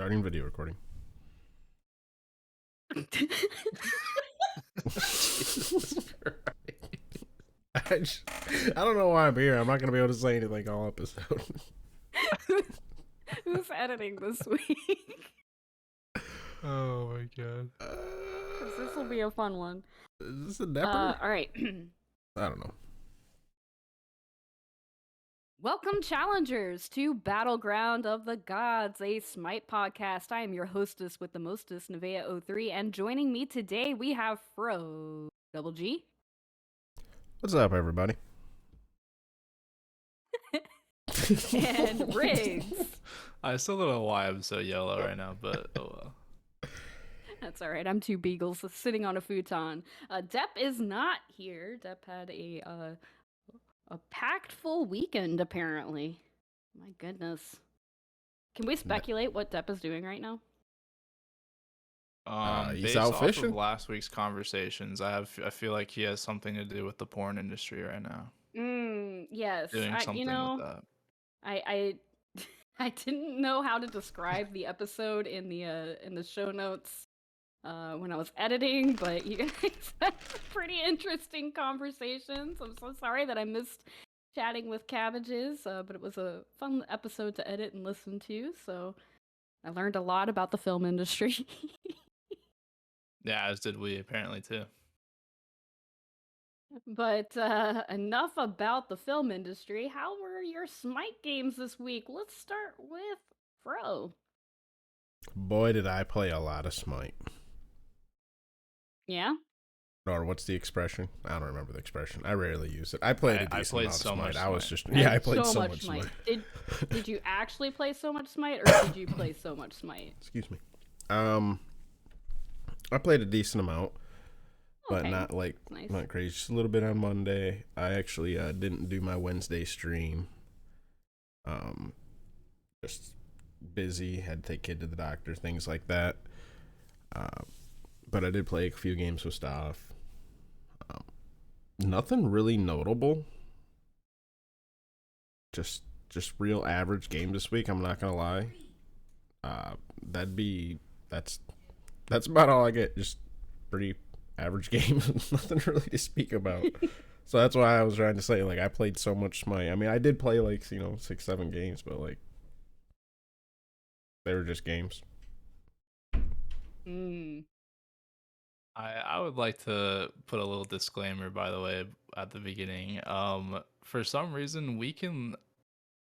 Starting video recording. Jesus Christ. I don't know why I'm here. I'm not going to be able to say anything all episode. Who's editing this week? Oh my god. This will be a fun one. Is this a nepper? All right. I don't know. Welcome, challengers, to Battleground of the Gods, a Smite podcast. I am your hostess with the mostest, Nevaeh03, and joining me today we have Fro Double G. What's up, everybody? And Riggs. I still don't know why I'm so yellow right now, but oh well. That's all right. I'm two beagles sitting on a futon. Depp is not here. Depp had a packed full weekend, apparently. My goodness. Can we speculate what Depp is doing right now? He's Based out off fishing? of last week's conversations, I feel like he has something to do with the porn industry right now. Yes. Doing something with that. I I didn't know how to describe the episode in the show notes when I was editing, but you guys had pretty interesting conversations. I'm so sorry that I missed chatting with Cabbages, but it was a fun episode to edit and listen to, so I learned a lot about the film industry. Yeah, as did we apparently too. But enough about the film industry. How were your Smite games this week? Let's start with Fro. Boy, did I play a lot of Smite. Yeah? Or what's the expression? I don't remember the expression. I rarely use it. I played a decent played amount so of Smite. much I was Smite. just I played so much Smite. Did you actually play so much Smite, or did you play so much Smite? Excuse me. I played a decent amount, but Okay, not like nice. not crazy. Just a little bit on Monday. I actually didn't do my Wednesday stream. Just busy. Had to take kid to the doctor, things like that. But I did play a few games with stuff. Nothing really notable. Just real average game this week. I'm not gonna lie. That's about all I get. Just pretty average game. Nothing really to speak about. So that's why I was trying to say, like, I played so much Smite. I mean, I did play like 6-7 games, but like they were just games. I would like to put a little disclaimer, by the way, at the beginning. For some reason,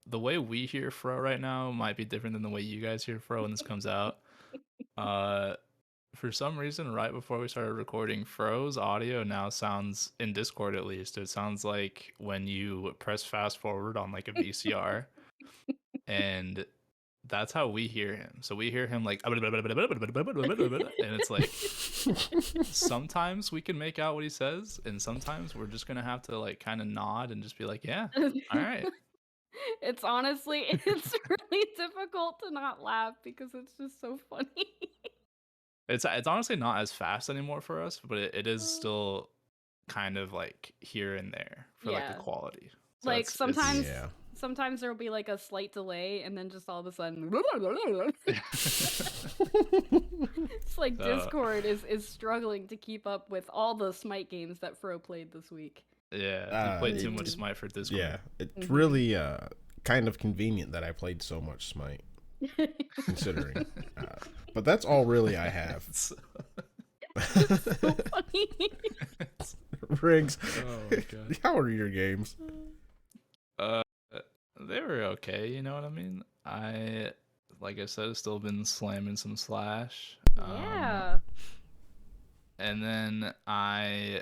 the way we hear Fro right now might be different than the way you guys hear Fro when this comes out. For some reason, right before we started recording, Fro's audio now sounds, in Discord at least, it sounds like when you press fast forward on like a VCR, and that's how we hear him. So we hear him like, and it's like, sometimes we can make out what he says, and sometimes we're just gonna have to like kind of nod and just be like, yeah, all right. It's honestly really difficult to not laugh because it's just so funny. It's honestly not as fast anymore for us, but it is still kind of like here and there for like the Yeah. So quality. So like sometimes Yeah. sometimes there will be like a slight delay, and then just all of a sudden it's like Discord is struggling to keep up with all the Smite games that Fro played this week. Yeah, you played too much Smite for Discord. Yeah, it's really kind of convenient that I played so much Smite, considering. But that's all really I have. So funny. Riggs, Oh my god. how are your games? They were okay, you know what I mean? Like I said, still been slamming some Slash. Yeah. And then I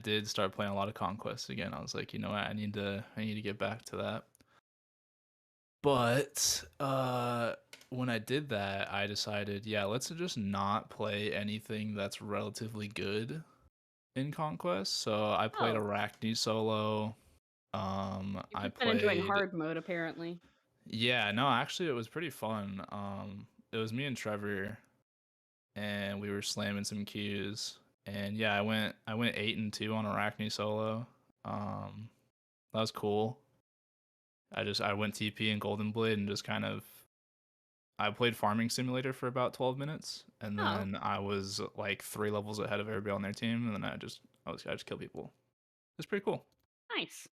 did start playing a lot of Conquest again. I was like, you know what, I need to get back to that. But when I did that, I decided, yeah, let's just not play anything that's relatively good in Conquest. So I played Arachne solo. You've been enjoying hard mode, apparently. Yeah, no, actually it was pretty fun. It was me and Trevor, and we were slamming some queues. And yeah, I went 8-2 on Arachne solo. That was cool. I went TP and Golden Blade and just kind of I played Farming Simulator for about 12 minutes, and Oh. then I was like 3 levels ahead of everybody on their team, and then I just kill people. It's pretty cool. Nice.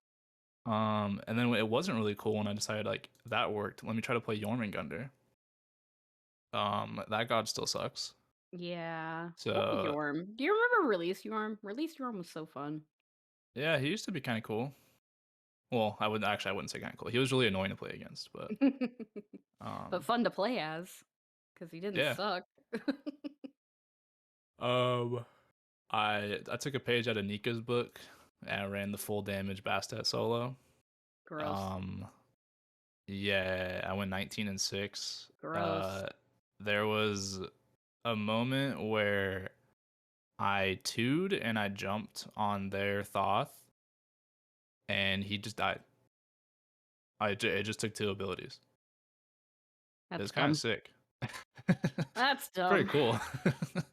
And then it wasn't really cool when I decided like that worked. Let me try to play Jormungandr. That god still sucks. Yeah. So Poor Yorm. Do you remember Release Yorm? Release Yorm was so fun. yeah, he used to be kind of cool. Well, I wouldn't say kind of cool. He was really annoying to play against, but But fun to play as, because he didn't yeah. suck. I took a page out of Nika's book and I ran the full damage Bastet solo. Gross. Yeah, I went 19 and 6. Gross. There was a moment where I 2'd and I jumped on their Thoth, and he just died. It just took 2 abilities. That's It's kind dumb. of sick. That's dumb. Pretty cool. It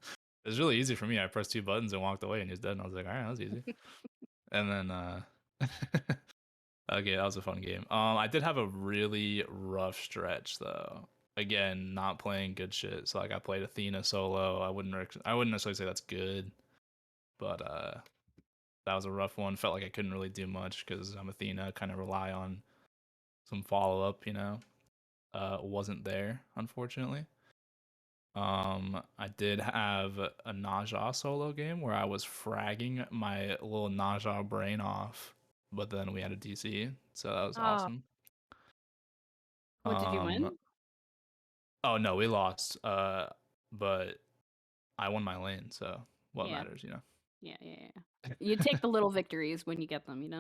was really easy for me. I pressed 2 buttons and walked away, and he's dead. And I was like, all right, that was easy. And then, okay, that was a fun game. I did have a really rough stretch though. Again, not playing good shit. So like, I played Athena solo. I wouldn't necessarily say that's good, but that was a rough one. Felt like I couldn't really do much because I'm Athena. Kind of rely on some follow up. Wasn't there unfortunately. I did have a Naja solo game where I was fragging my little Naja brain off, but then we had a DC, so that was Oh, awesome. what did you win? Oh no, we lost. But I won my lane, so what Yeah. matters, Yeah. You take the little victories when you get them,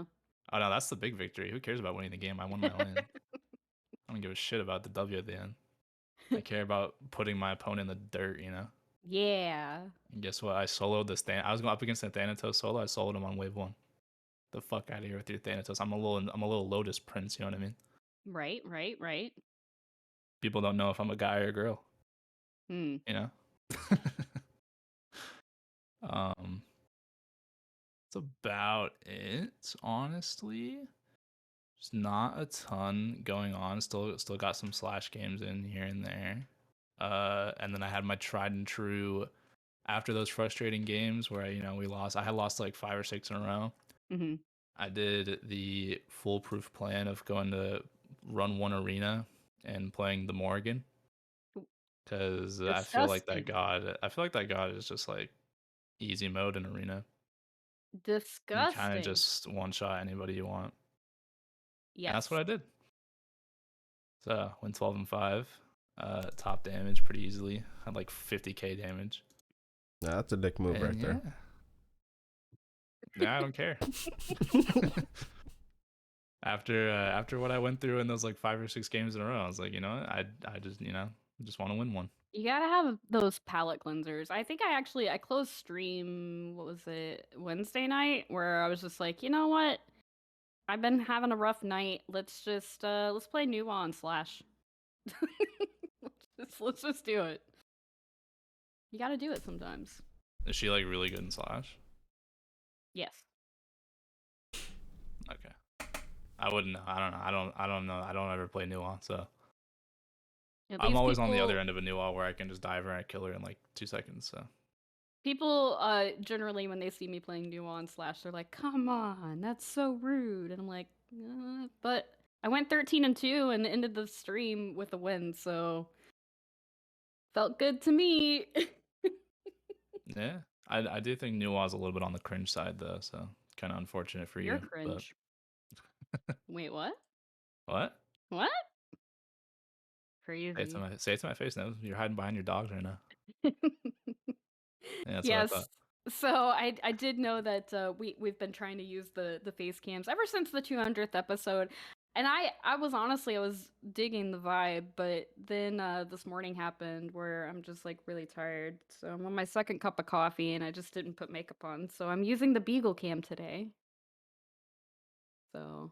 Oh no, that's the big victory. Who cares about winning the game? I won my lane. I don't give a shit about the W at the end. I care about putting my opponent in the dirt, Yeah. And guess what? I soloed the stand. I was going up against the Thanatos solo. I soloed him on wave 1. The fuck out of here with your Thanatos. I'm a little Lotus Prince, you know what I mean? Right. People don't know if I'm a guy or a girl. Hmm. You know? That's about it, honestly. There's not a ton going on. Still got some slash games in here and there. And then I had my tried and true after those frustrating games where we lost. I had lost like 5 or 6 in a row. Mm-hmm. I did the foolproof plan of going to run 1 arena and playing the Morrigan because I feel like that Disgusting. god is just like easy mode in arena. You kind of Disgusting. just one shot anybody you want. And that's what Yes. I did. So went 12 and 5. Top damage pretty easily. Had like 50k damage. Nah, that's a dick move right there. Yeah, I don't care. After what I went through in those like 5 or 6 games in a row, I was like, you know what? I just want to win one. You gotta have those palate cleansers. I think I closed stream, what was it, Wednesday night, where I was just like, you know what? I've been having a rough night. Let's play Nuwa Slash. let's just do it. You gotta do it sometimes. Is she like really good in Slash? Yes. Okay. I wouldn't know. I don't know. I don't know. I don't ever play Nuwa, so Yeah, I'm always on the other end of a Nuwa where I can just dive her and kill her in like 2 seconds. So people generally when they see me playing Nuwa Slash, they're like, "Come on, that's so rude," and I'm like, but I went 13 and 2 and ended the stream with a win, so felt good to me. yeah, I do think Nuwa's a little bit on the cringe side though, so kind of unfortunate for You're you. cringe. Wait, what? What? What? Say Crazy. it to my face now. You're hiding behind your dogs right now. Yeah, that's what I Yes. thought. So I did know that we've been trying to use the face cams ever since the 200th episode, and I was digging the vibe, but then this morning happened where I'm just like really tired, so I'm on my second cup of coffee and I just didn't put makeup on, so I'm using the Beagle cam today. So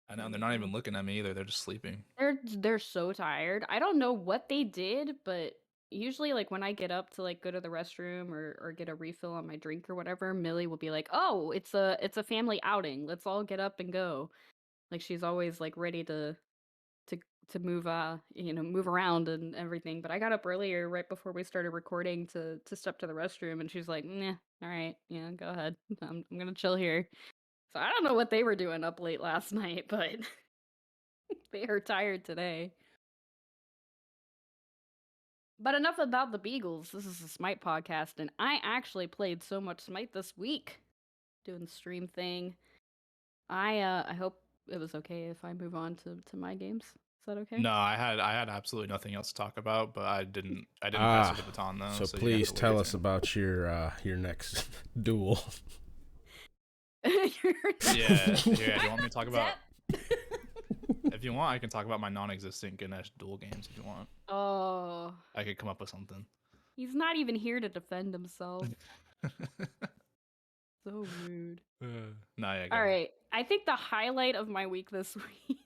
I know there they're we not go. even looking at me either. They're just sleeping. They're so tired. I don't know what they did, but usually like when I get up to like go to the restroom or get a refill on my drink or whatever, Millie will be like, "Oh, it's a family outing. Let's all get up and go." Like she's always like ready to move move around and everything. But I got up earlier right before we started recording to step to the restroom, and she's like, "Nah, all right, yeah, go ahead. I'm gonna chill here." So I don't know what they were doing up late last night, but they are tired today. But enough about the Beagles. This is a Smite podcast, and I actually played so much Smite this week, doing the stream thing. I hope it was okay if I move on to my games. Is that okay? No, I had absolutely nothing else to talk about, but I didn't pass you the baton though. So you have please to tell wait us too. about your next duel. Yeah, do you want me to talk about? If you want, I can talk about my non-existent Ganesh duel games. If you want, Oh, I could come up with something. he's not even here to defend himself. So rude. Nah, yeah. All right, I think the highlight of my week this week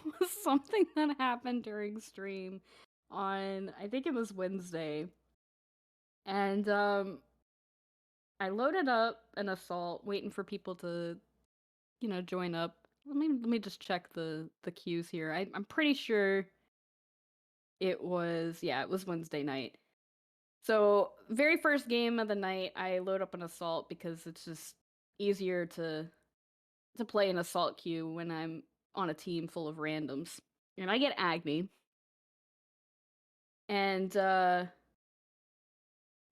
was something that happened during stream on, I think it was Wednesday. And I loaded up an assault, waiting for people to, join up. Let me just check the queues here. I'm pretty sure it was Wednesday night. So very first game of the night, I load up an assault because it's just easier to play an assault queue when I'm on a team full of randoms. And I get Agni. And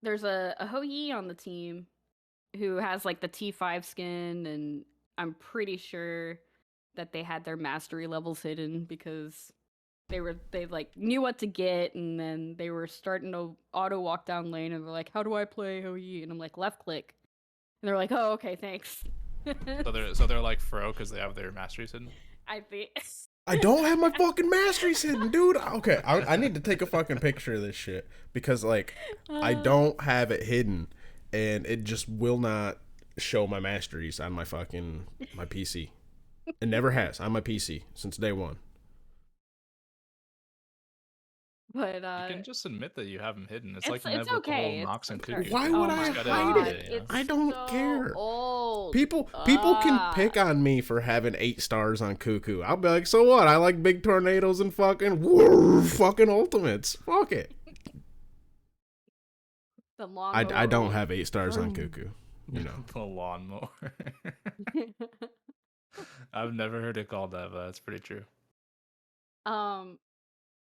there's a Hou-Yi on the team who has like the T5 skin, and I'm pretty sure that they had their mastery levels hidden because they like knew what to get, and then they were starting to auto walk down lane, and they're like, "How do I play Hou-Yi?" And I'm like, "Left click." And they're like, "Oh, okay, thanks." So they're like Fro because they have their masteries hidden. I think I don't have my fucking masteries hidden, dude. Okay, I need to take a fucking picture of this shit because like I don't have it hidden, and it just will not show my masteries on my PC. It never has on my PC since day one. But You can just admit that you have them hidden. It's like it's Nev with the whole okay. Nox and It's Cuckoo. Why thing. would oh I my gotta hide God, it? it's I don't so care. Old. People can pick on me for having 8 stars on Cuckoo. I'll be like, so what? I like big tornadoes and fucking ultimates. Fuck it. The long I don't have 8 stars on Cuckoo. You know. The lawnmower. I've never heard it called that, but that's pretty true.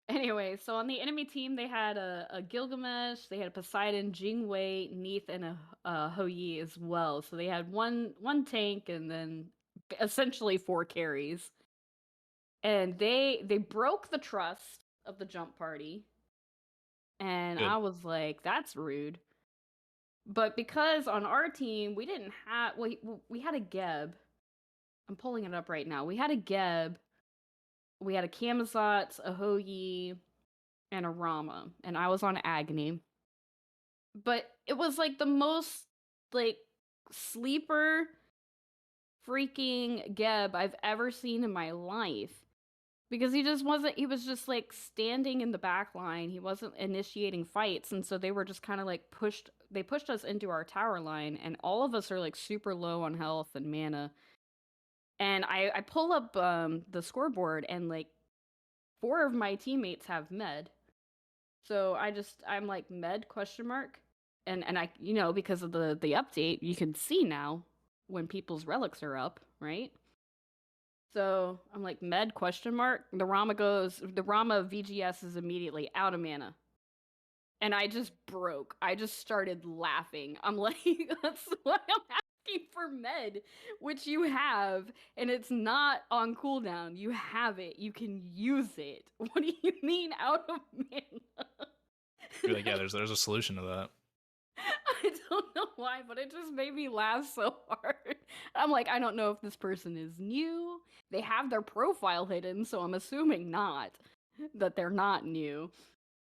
Anyway, so on the enemy team, they had a Gilgamesh, they had a Poseidon, Jingwei, Neith, and a Hou-Yi as well. So they had one tank and then essentially 4 carries. And they broke the trust of the jump party. And Good. I was like, that's rude. But because on our team, we didn't have, we had a Geb. I'm pulling it up right now. We had a Geb. We had a Camazotz, a Hou-Yi, and a Rama, and I was on Agni. But it was like the most like sleeper freaking Geb I've ever seen in my life. Because he was just like standing in the back line. He wasn't initiating fights, and so they were just kind of like pushed us into our tower line, and all of us are like super low on health and mana. And I pull up the scoreboard, and like 4 of my teammates have med. So I'm like med question mark. And I because of the update, you can see now when people's relics are up, right? So I'm like med question mark. The Rama VGS is immediately out of mana. And I just broke. I just started laughing. I'm like, that's what I'm asking for med, which you have, and it's not on cooldown. You have it. You can use it. What do you mean out of mana? You're like, yeah, there's a solution to that. I don't know why, but it just made me laugh so hard. I'm like, I don't know if this person is new. They have their profile hidden, so I'm assuming not, that they're not new.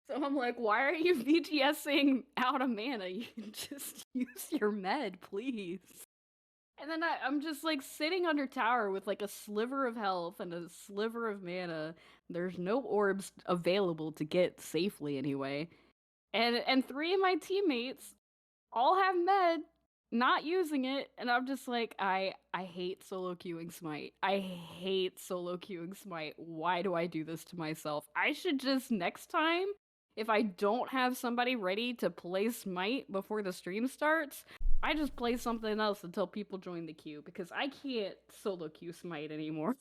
So I'm like, why are you VGSing out of mana? You can just use your med, please. And then I'm just like sitting under tower with like a sliver of health and a sliver of mana. There's no orbs available to get safely anyway. And 3 of my teammates all have med, not using it, and I'm just like, I hate solo queuing Smite. I hate solo queuing Smite. Why do I do this to myself? I should just next time, if I don't have somebody ready to play Smite before the stream starts, I just play something else until people join the queue because I can't solo queue Smite anymore.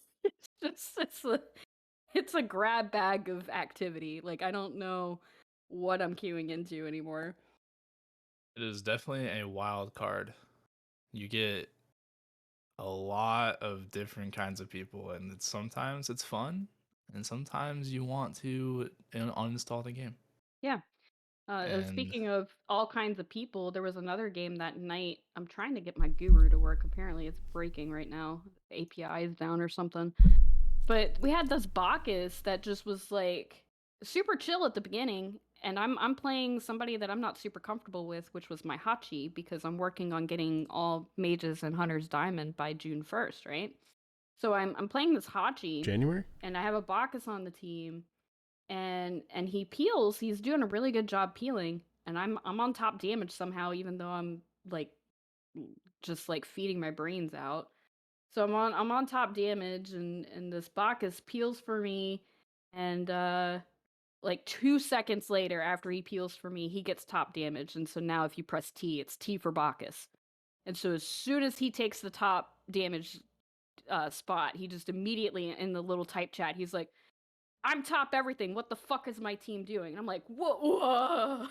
It's a grab bag of activity. Like I don't know what I'm queuing into anymore. It is definitely a wild card. You get a lot of different kinds of people, and sometimes it's fun, and sometimes you want to uninstall the game. Yeah. And Speaking of all kinds of people, there was another game that night. I'm trying to get my guru to work. Apparently, it's breaking right now. The API is down or something. But we had this Bacchus that just was like super chill at the beginning, and I'm playing somebody that I'm not super comfortable with, which was my Hachi, because I'm working on getting all mages and hunters diamond by June 1st, right? So I'm playing this Hachi, January? and I have a Bacchus on the team, and he peels. He's doing a really good job peeling, and I'm on top damage somehow, even though I'm like just like feeding my brains out. So I'm on top damage, and this Bacchus peels for me, and like 2 seconds later, after he peels for me, he gets top damage, and so now if you press T, it's T for Bacchus. And so as soon as he takes the top damage spot, he just immediately in the little type chat, he's like, I'm top everything. What the fuck is my team doing? And I'm like, whoa.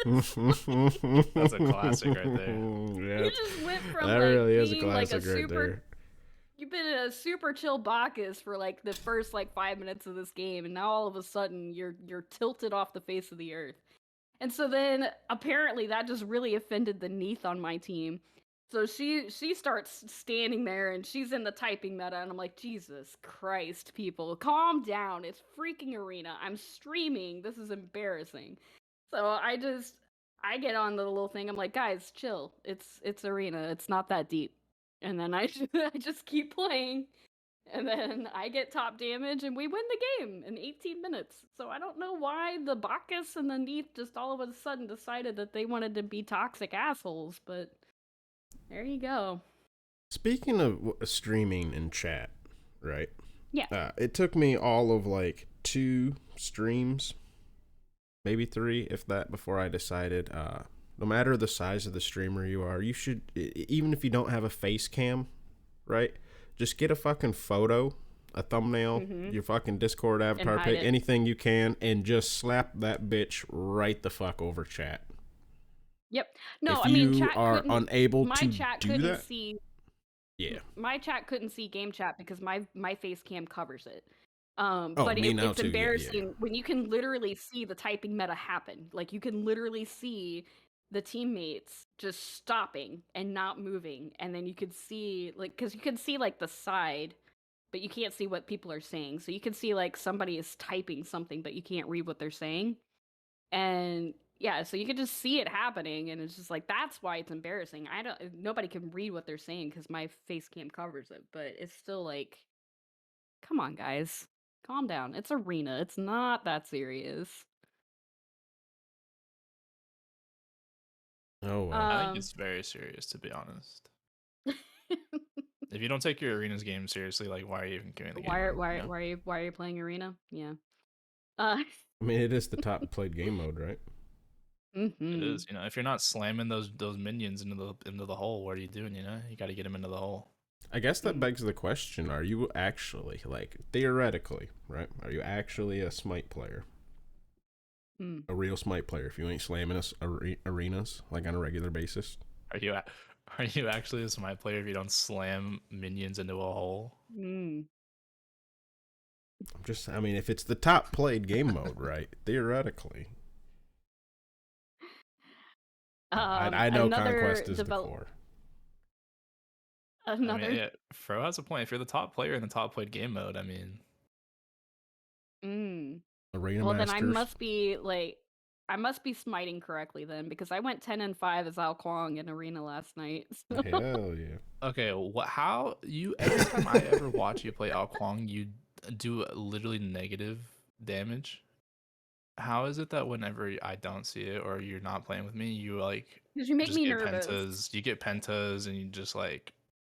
that's a classic right there. You just went from that like really is a being like a classic right super there. you've been in a super chill Bacchus for like the first like 5 minutes of this game, and now all of a sudden you're tilted off the face of the earth. And so then apparently that just really offended the Neath on my team. So she starts standing there and she's in the typing meta, and I'm like, Jesus Christ, people, calm down. It's freaking arena. I'm streaming. This is embarrassing. So I get on the little thing. I'm like, guys, chill. It's arena. It's not that deep. And then I just keep playing. And then I get top damage and we win the game in 18 minutes. So I don't know why the Bacchus and the Neath just all of a sudden decided that they wanted to be toxic assholes, but there you go. Speaking of streaming and chat, right? Yeah. It took me all of like 2 streams, maybe 3, if that, before I decided, no matter the size of the streamer you are, you should, even if you don't have a face cam, right? Just get a fucking photo, a thumbnail, your fucking Discord avatar hide pic, it. anything you can, and just slap that bitch right the fuck over chat. Yep. No, If I mean, you chat are couldn't. unable My to chat do couldn't that, see. yeah. My chat couldn't see game chat because my face cam covers it. Oh, But me now it's too. Yeah, yeah, embarrassing when you can literally see the typing meta happen. Like you can literally see the teammates just stopping and not moving, and then you could see like because you can see like the side, but you can't see what people are saying. So you can see like somebody is typing something, but you can't read what they're saying. And yeah, so you can just see it happening, and it's just like that's why it's embarrassing. Nobody can read what they're saying because my face cam covers it, but it's still like, come on, guys, calm down. It's arena. It's not that serious. Oh well. I think Um, it's very serious, to be honest. If you don't take your arenas game seriously, like why are you even doing the game? You know? why are you playing arena? Yeah. Uh, I mean, it is the top played game mode, right? It mm-hmm. is. You know, if you're not slamming those minions into the hole, what are you doing? You know, you got to get them into the hole. I guess that begs the question: are you actually, like, theoretically, right? Are you actually a Smite player? A real Smite player? If you ain't slamming us arenas like on a regular basis, Are you are you actually a Smite player if you don't slam minions into a hole? Mm. I mean, if it's the top played game mode, right? Theoretically, I know Another Conquest is the core. I mean, another. yeah, Fro has a point. If you're the top player in the top played game mode, I mean, Mm. Arena Well, then Masters. I must be smiting correctly then because I went 10-5 as Al Kwong in arena last night. So. Hell yeah. okay, how you every time I ever watch you play Ao Kwang, you do literally negative damage. How is it that whenever I don't see it or you're not playing with me, you like Because you make just me get nervous. pentas? You get pentas and you just like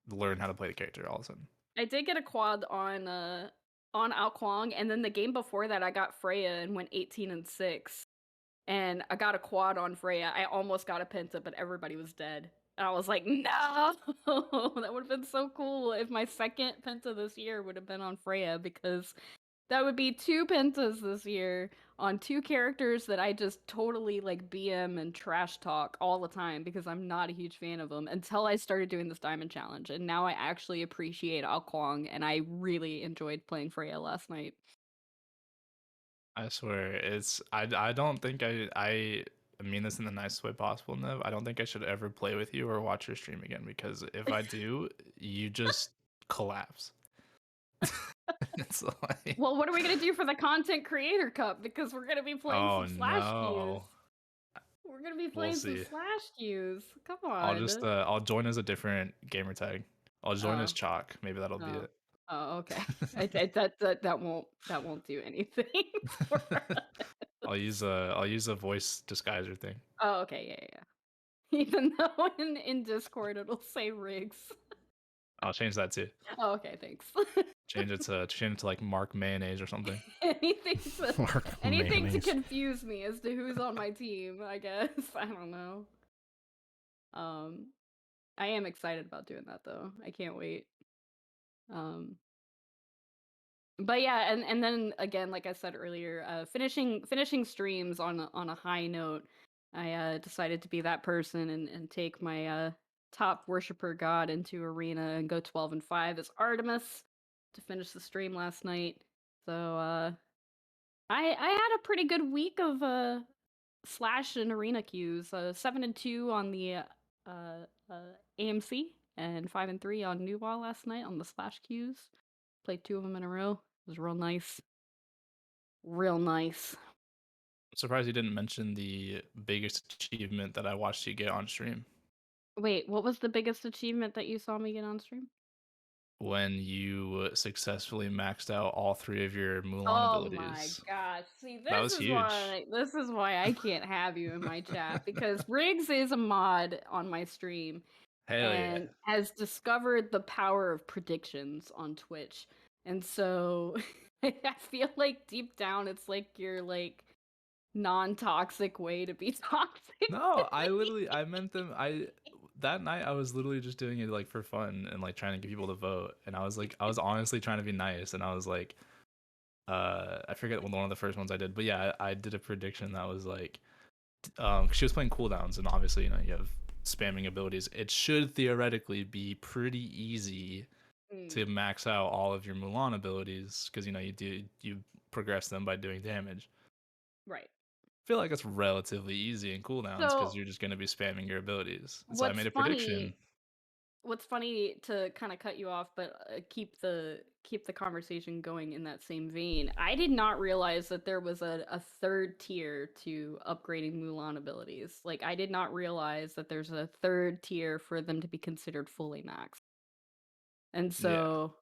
learn how to play the character all of a sudden. I did get a quad on Ao Kwang, and then the game before that I got Freya and went 18-6. And I got a quad on Freya. I almost got a penta, but everybody was dead. And I was like, no, that would have been so cool if my second penta this year would have been on Freya, because that would be 2 pentas this year on 2 characters that I just totally like BM and trash talk all the time because I'm not a huge fan of them until I started doing this diamond challenge. And now I actually appreciate Ao Kwang, and I really enjoyed playing Freya last night. I swear, I don't think I mean this in the nicest way possible, Nev. I don't think I should ever play with you or watch your stream again, because if I do, you just collapse. It's like, Well, what are we gonna do for the Content Creator Cup? Because we're gonna be playing oh some Slash queues. no. We're gonna be We'll playing some see. Slash queues. Come I'll just on. I'll join as a different gamer tag. I'll join as Oh, Chalk. Maybe that'll be oh, it. oh, okay. That won't do anything for us. I'll use a voice disguiser thing. Oh, okay, yeah. Even though in Discord it'll say Riggs. I'll change that too. Oh, okay, thanks. Change it to like Mark Mayonnaise or something. anything to Mark anything to mayonnaise. confuse me as to who's on my team, I guess. I don't know. I am excited about doing that though. I can't wait. But yeah, and then again, like I said earlier, finishing streams on a high note. I decided to be that person and take my top worshiper god into arena and go 12-5 as Artemis to finish the stream last night. So I had a pretty good week of Slash and arena queues. 7-2 on the AMC and 5-3 on New Wall last night on the Slash queues. Played 2 of them in a row. It was real nice. Real nice. I'm surprised you didn't mention the biggest achievement that I watched you get on stream. Wait, what was the biggest achievement that you saw me get on stream? When you successfully maxed out all 3 of your Mulan Oh my abilities. gosh. See, That was huge. this is why I can't have you in my chat, because Riggs is a mod on my stream Hell yeah. and has discovered the power of predictions on Twitch. And so I feel like deep down it's like your like non-toxic way to be toxic. No, I meant them. That night I was literally just doing it like for fun and like trying to get people to vote, and I was honestly trying to be nice, and I was like, I forget one of the first ones I did, but yeah, I did a prediction that was like, she was playing cooldowns, and obviously you have spamming abilities. It should theoretically be pretty easy to max out all of your Mulan abilities, because you progress them by doing damage. Right. I feel like it's relatively easy in cooldowns because you're just going to be spamming your abilities. And so I made a prediction. What's funny, to kind of cut you off, but keep the conversation going in that same vein. I did not realize that there was a third tier to upgrading Mulan abilities. Like, I did not realize that there's a third tier for them to be considered fully maxed. And so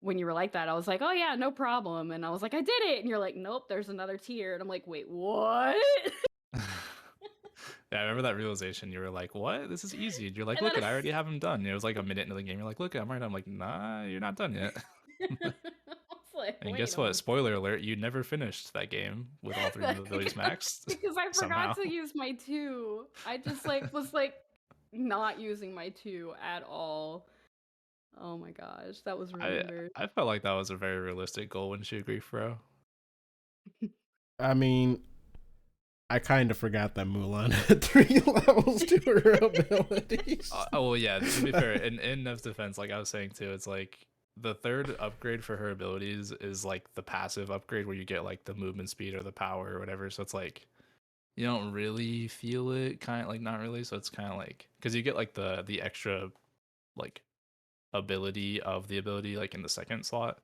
when you were like that, I was like, oh yeah, no problem. And I was like, I did it. And you're like, nope, there's another tier. And I'm like, wait, what? Yeah, I remember that realization. You were like, what? This is easy. And you're like, And look, then I already have them done. And it was like a minute into the game. You're like, look, I'm right. I'm like, nah, you're not done yet. I was like, And wait guess a what? minute. Spoiler alert, you never finished that game with all 3 abilities maxed. Because I somehow. forgot to use my 2. I just was not using my 2 at all. Oh my gosh, that was really embarrassing. I felt like that was a very realistic goal. Wouldn't you agree, Fro? I mean, I kind of forgot that Mulan had 3 levels to her abilities. Well, yeah, to be fair, in Nev's defense, like I was saying too, it's like the third upgrade for her abilities is like the passive upgrade where you get like the movement speed or the power or whatever. So it's like you don't really feel it, kind of like not really. So it's kind of like, because you get like the extra like ability of the ability like in the second slot.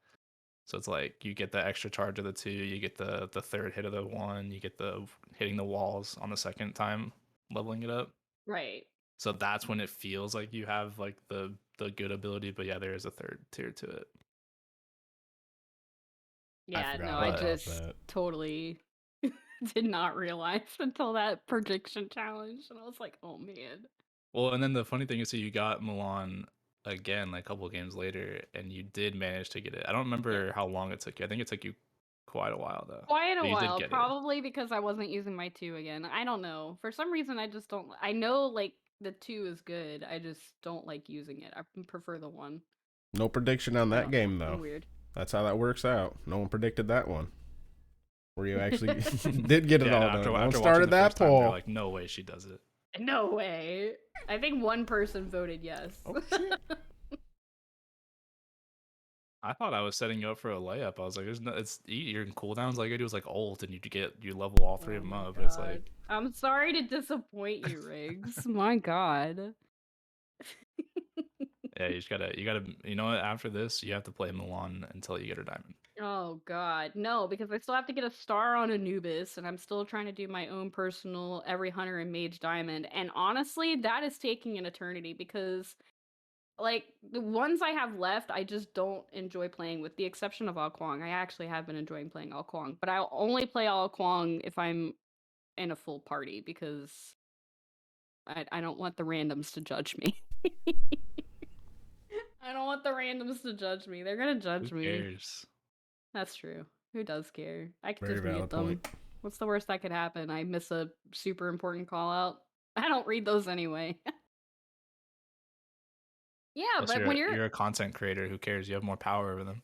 So it's like you get the extra charge of the 2, you get the third hit of the 1, you get the hitting the walls on the second time leveling it up. Right. So that's when it feels like you have like the good ability, but yeah, there is a third tier to it. Yeah, no, I just totally Did not realize until that prediction challenge, and I was like, oh man. Well, and then the funny thing is, so you got Milan again, like a couple of games later, and you did manage to get it. I don't Yeah. remember how long it took you. I think it took you quite a while though. Quite a But you did while, get it. probably because I wasn't using my 2 again. I don't know. For some reason, I just don't. I know like the 2 is good. I just don't like using it. I prefer the 1. No prediction on I that don't know. game I'm though. weird. That's how that works out. No one predicted that one. Where you actually did get it all done. No one After watching started the that first time, they're poll. like, no way she does it. No way. I think one person voted yes. Oh shit. I thought I was setting you up for a layup. I was like, "There's no, it's you're in cooldowns. Like I do is like ult, and you level all 3 of them my up." But it's like, God. I'm sorry to disappoint you, Riggs. My God. yeah, you gotta, you know what? After this, you have to play Milan until you get a diamond. Oh God, no, because I still have to get a star on Anubis, and I'm still trying to do my own personal every hunter and mage diamond. And honestly, that is taking an eternity because, like, the ones I have left, I just don't enjoy playing, with the exception of Ao Kuang. I actually have been enjoying playing Ao Kuang, but I'll only play Ao Kuang if I'm in a full party because I don't want the randoms to judge me. I don't want the randoms to judge me. They're gonna judge Who me. cares? That's true. Who does care? I could Very just mute valid them. point. What's the worst that could happen? I miss a super important call out. I don't read those anyway. Yeah, Plus, but when you're you're a content creator. Who cares? You have more power over them.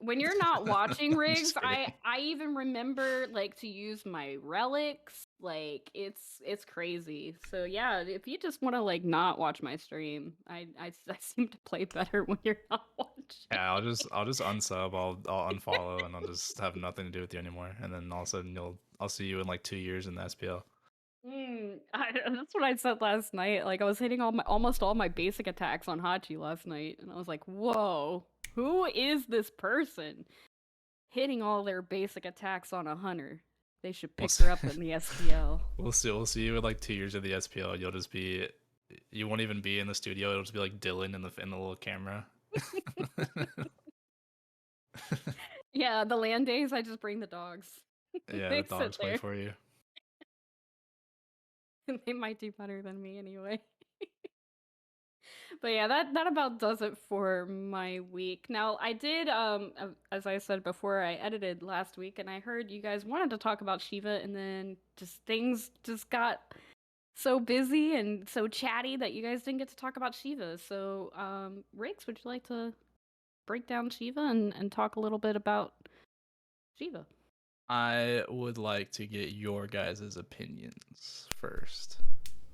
when you're not watching I'm rigs, just kidding. I even remember like to use my relics. Like it's crazy. So yeah, if you just want to like not watch my stream, I seem to play better when you're not watching. Yeah, I'll just unsub. I'll unfollow, and I'll just have nothing to do with you anymore. And then all of a sudden I'll see you in like 2 years in the SPL. That's what I said last night. Like I was hitting almost all my basic attacks on Hachi last night, and I was like, "Whoa, who is this person hitting all their basic attacks on a hunter? They should pick her up in the SPL." We'll see you in like 2 years of the SPL. You'll just be, you won't even be in the studio. It'll just be like Dylan in the little camera. Yeah, the land days, I just bring the dogs. Yeah, They the dogs sit play there. for you. They might do better than me anyway. But yeah, that about does it for my week. Now, I did as I said before, I edited last week and I heard you guys wanted to talk about Shiva, and then just things just got so busy and so chatty that you guys didn't get to talk about Shiva. So, Riggs, would you like to break down Shiva and talk a little bit about Shiva? I would like to get your guys' opinions first.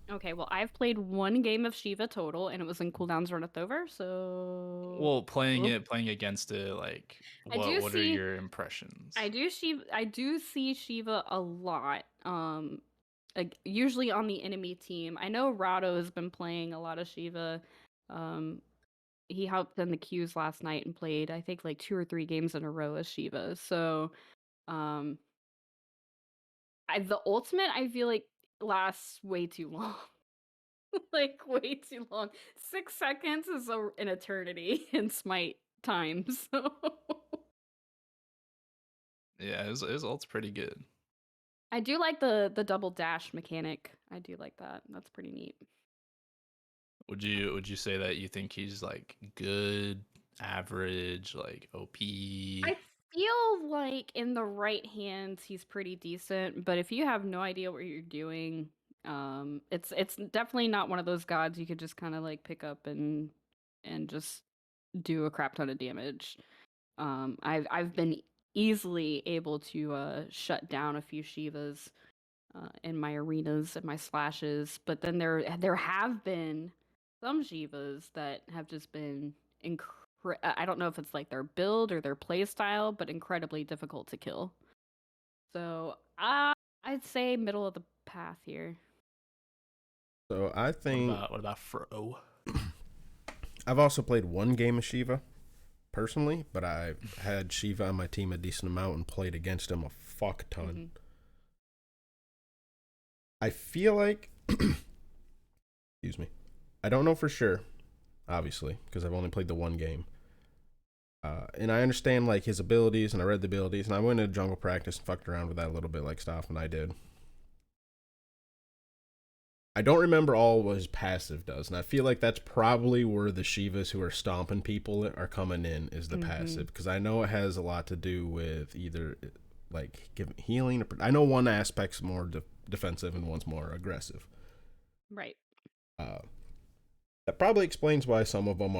Okay, well, I've played 1 game of Shiva total, and it was in cooldowns runneth over, so... Well, playing against it, like, I do what are see... your impressions? I do see Shiva a lot. Like, usually on the enemy team. I know Rado has been playing a lot of Shiva. He helped in the queues last night and played, I think, like 2 or 3 games in a row as Shiva. So, the ultimate, I feel like, lasts way too long. Like, way too long. 6 seconds is an eternity in Smite time, so... Yeah, his ult's pretty good. I do like the double dash mechanic. I do like that. That's pretty neat. Would you say that you think he's like good, average, like OP? I feel like in the right hands he's pretty decent, but if you have no idea what you're doing, it's definitely not one of those gods you could just kind of like pick up and just do a crap ton of damage. I've been easily able to shut down a few Shivas in my arenas and my slashes, but then there have been some Shivas that have just been I don't know if it's like their build or their play style, but incredibly difficult to kill. So I'd say middle of the path here. So I think What about Fro? I've also played 1 game of Shiva personally, but I've had Shiva on my team a decent amount and played against him a fuck ton. Mm-hmm. I feel like, excuse me, I don't know for sure, obviously, because I've only played the 1 game. And I understand like his abilities, and I read the abilities, and I went into jungle practice and fucked around with that a little bit, like stuff, and I did. I don't remember all what his passive does, and I feel like that's probably where the Shivas who are stomping people are coming in, is the passive, because I know it has a lot to do with either like giving healing. I know one aspect's more defensive and one's more aggressive. Right. That probably explains why some of them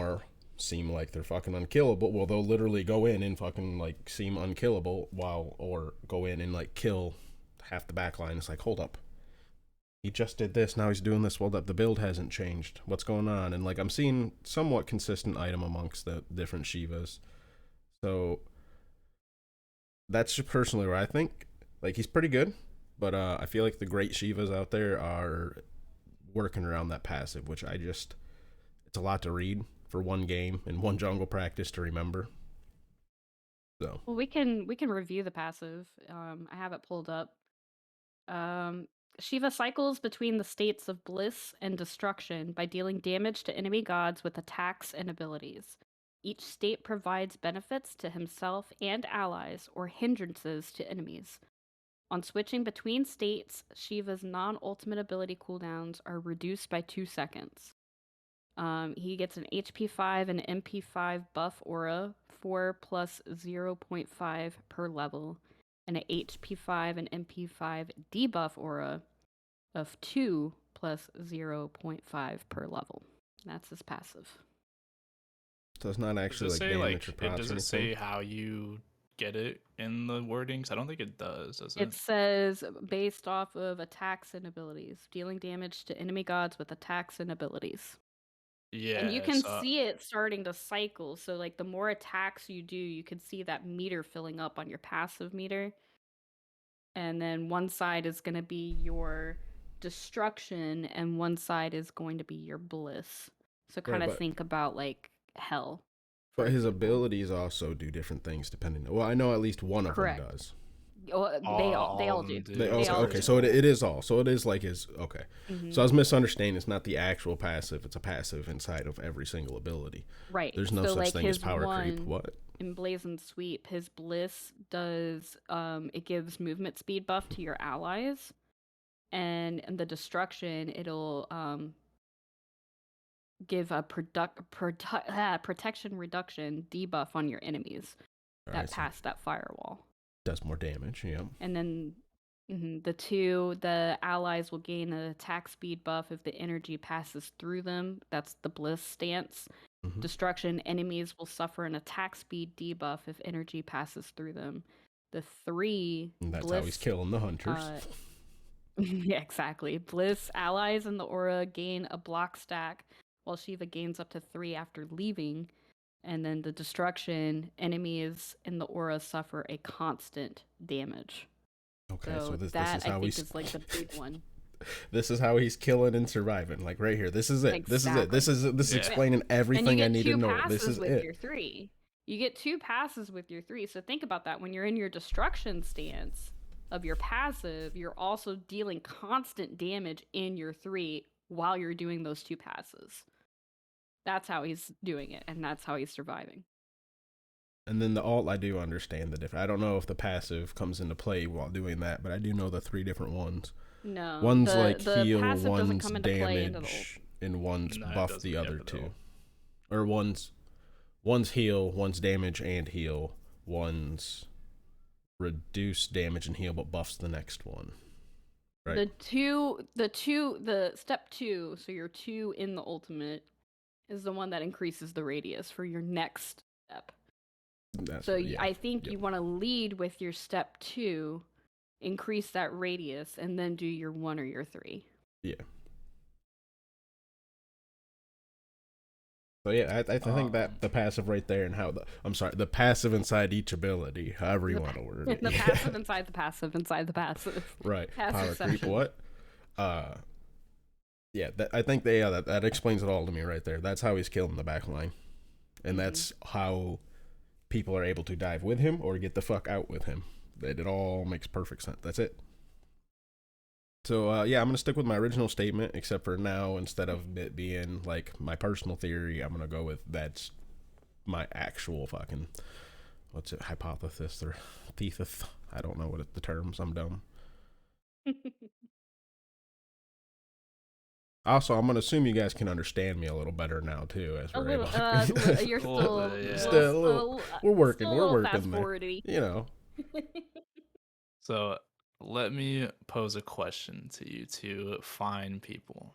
seem like they're fucking unkillable. Well, they'll literally go in and fucking like seem unkillable or go in and like kill half the back line. It's like, hold up. He just did this, now he's doing this. Well, the build hasn't changed. What's going on? And like I'm seeing somewhat consistent item amongst the different Shivas. So that's just personally where I think like he's pretty good, but I feel like the great Shivas out there are working around that passive, which it's a lot to read for one game and one jungle practice to remember. So Well, we can review the passive. I have it pulled up. Shiva cycles between the states of bliss and destruction by dealing damage to enemy gods with attacks and abilities. Each state provides benefits to himself and allies or hindrances to enemies. On switching between states, Shiva's non-ultimate ability cooldowns are reduced by 2 seconds. He gets an HP 5 and MP 5 buff aura, 4 plus 0.5 per level, and an HP 5 and MP 5 debuff aura of 2 plus 0.5 per level. That's his passive. so it's not actually like damage or pots does or it say anything. how you get it in the wordings? I don't think it does it? It says based off of attacks and abilities, dealing damage to enemy gods with attacks and abilities. Yeah, And you can see it starting to cycle. So like the more attacks you do, you can see that meter filling up on your passive meter. And then one side is going to be your destruction and one side is going to be your bliss. So kind of think about like hell. But his abilities also do different things depending. Well, I know at least one of them does. They all do. Okay, so it is all. So it is like his. Okay. Mm-hmm. So I was misunderstanding. It's not the actual passive. It's a passive inside of every single ability. Right. There's no such thing as power creep. What? Emblazoned Sweep, his bliss does it gives movement speed buff to your allies, and in the destruction it'll give a protection reduction debuff on your enemies that pass that firewall. Does more damage, yeah. And then the allies will gain an attack speed buff if the energy passes through them. That's the bliss stance. Mm-hmm. Destruction, enemies will suffer an attack speed debuff if energy passes through them. The 3 and that's bliss, how he's killing the hunters. Yeah, exactly. Bliss allies in the aura gain a block stack, while Shiva gains up to 3 after leaving. And then the destruction, enemies in the aura suffer a constant damage. Okay, so this is how is like the big one. This is how he's killing and surviving. Like right here. This is it. Exactly. This is it. This is explaining everything I need to know. This is with your 3. You get 2 passes with your 3. So think about that. When you're in your destruction stance of your passive, you're also dealing constant damage in your 3 while you're doing those 2 passes. That's how he's doing it, and that's how he's surviving. And then the alt, I do understand the difference. I don't know if the passive comes into play while doing that, but I do know the 3 different ones. No, one's like heal, one's damage, and one's buff the other 2. Or one's heal, one's damage and heal, one's reduce damage and heal, but buffs the next one. Right. The step 2, so your 2 in the ultimate, is the one that increases the radius for your next step. I think you want to lead with your step 2, increase that radius, and then do your 1 or your 3. Yeah. So yeah, I think that the passive right there and how the passive inside each ability, however you want to word it. The passive inside the passive inside the passive. Right. Power creep. What? Yeah, I think that explains it all to me right there. That's how he's killing the back line. And that's how people are able to dive with him or get the fuck out with him. It all makes perfect sense. That's it. So, I'm going to stick with my original statement, except for now, instead of it being like my personal theory, I'm going to go with that's my actual fucking, what's it, hypothesis or thesis? I don't know what the terms. I'm dumb. Also, I'm gonna assume you guys can understand me a little better now too, as A we're little, able. you're A little still, bit, yeah. Still a little. We're working. still a We're little working there. fast-forwardy. You know. So let me pose a question to you two fine people.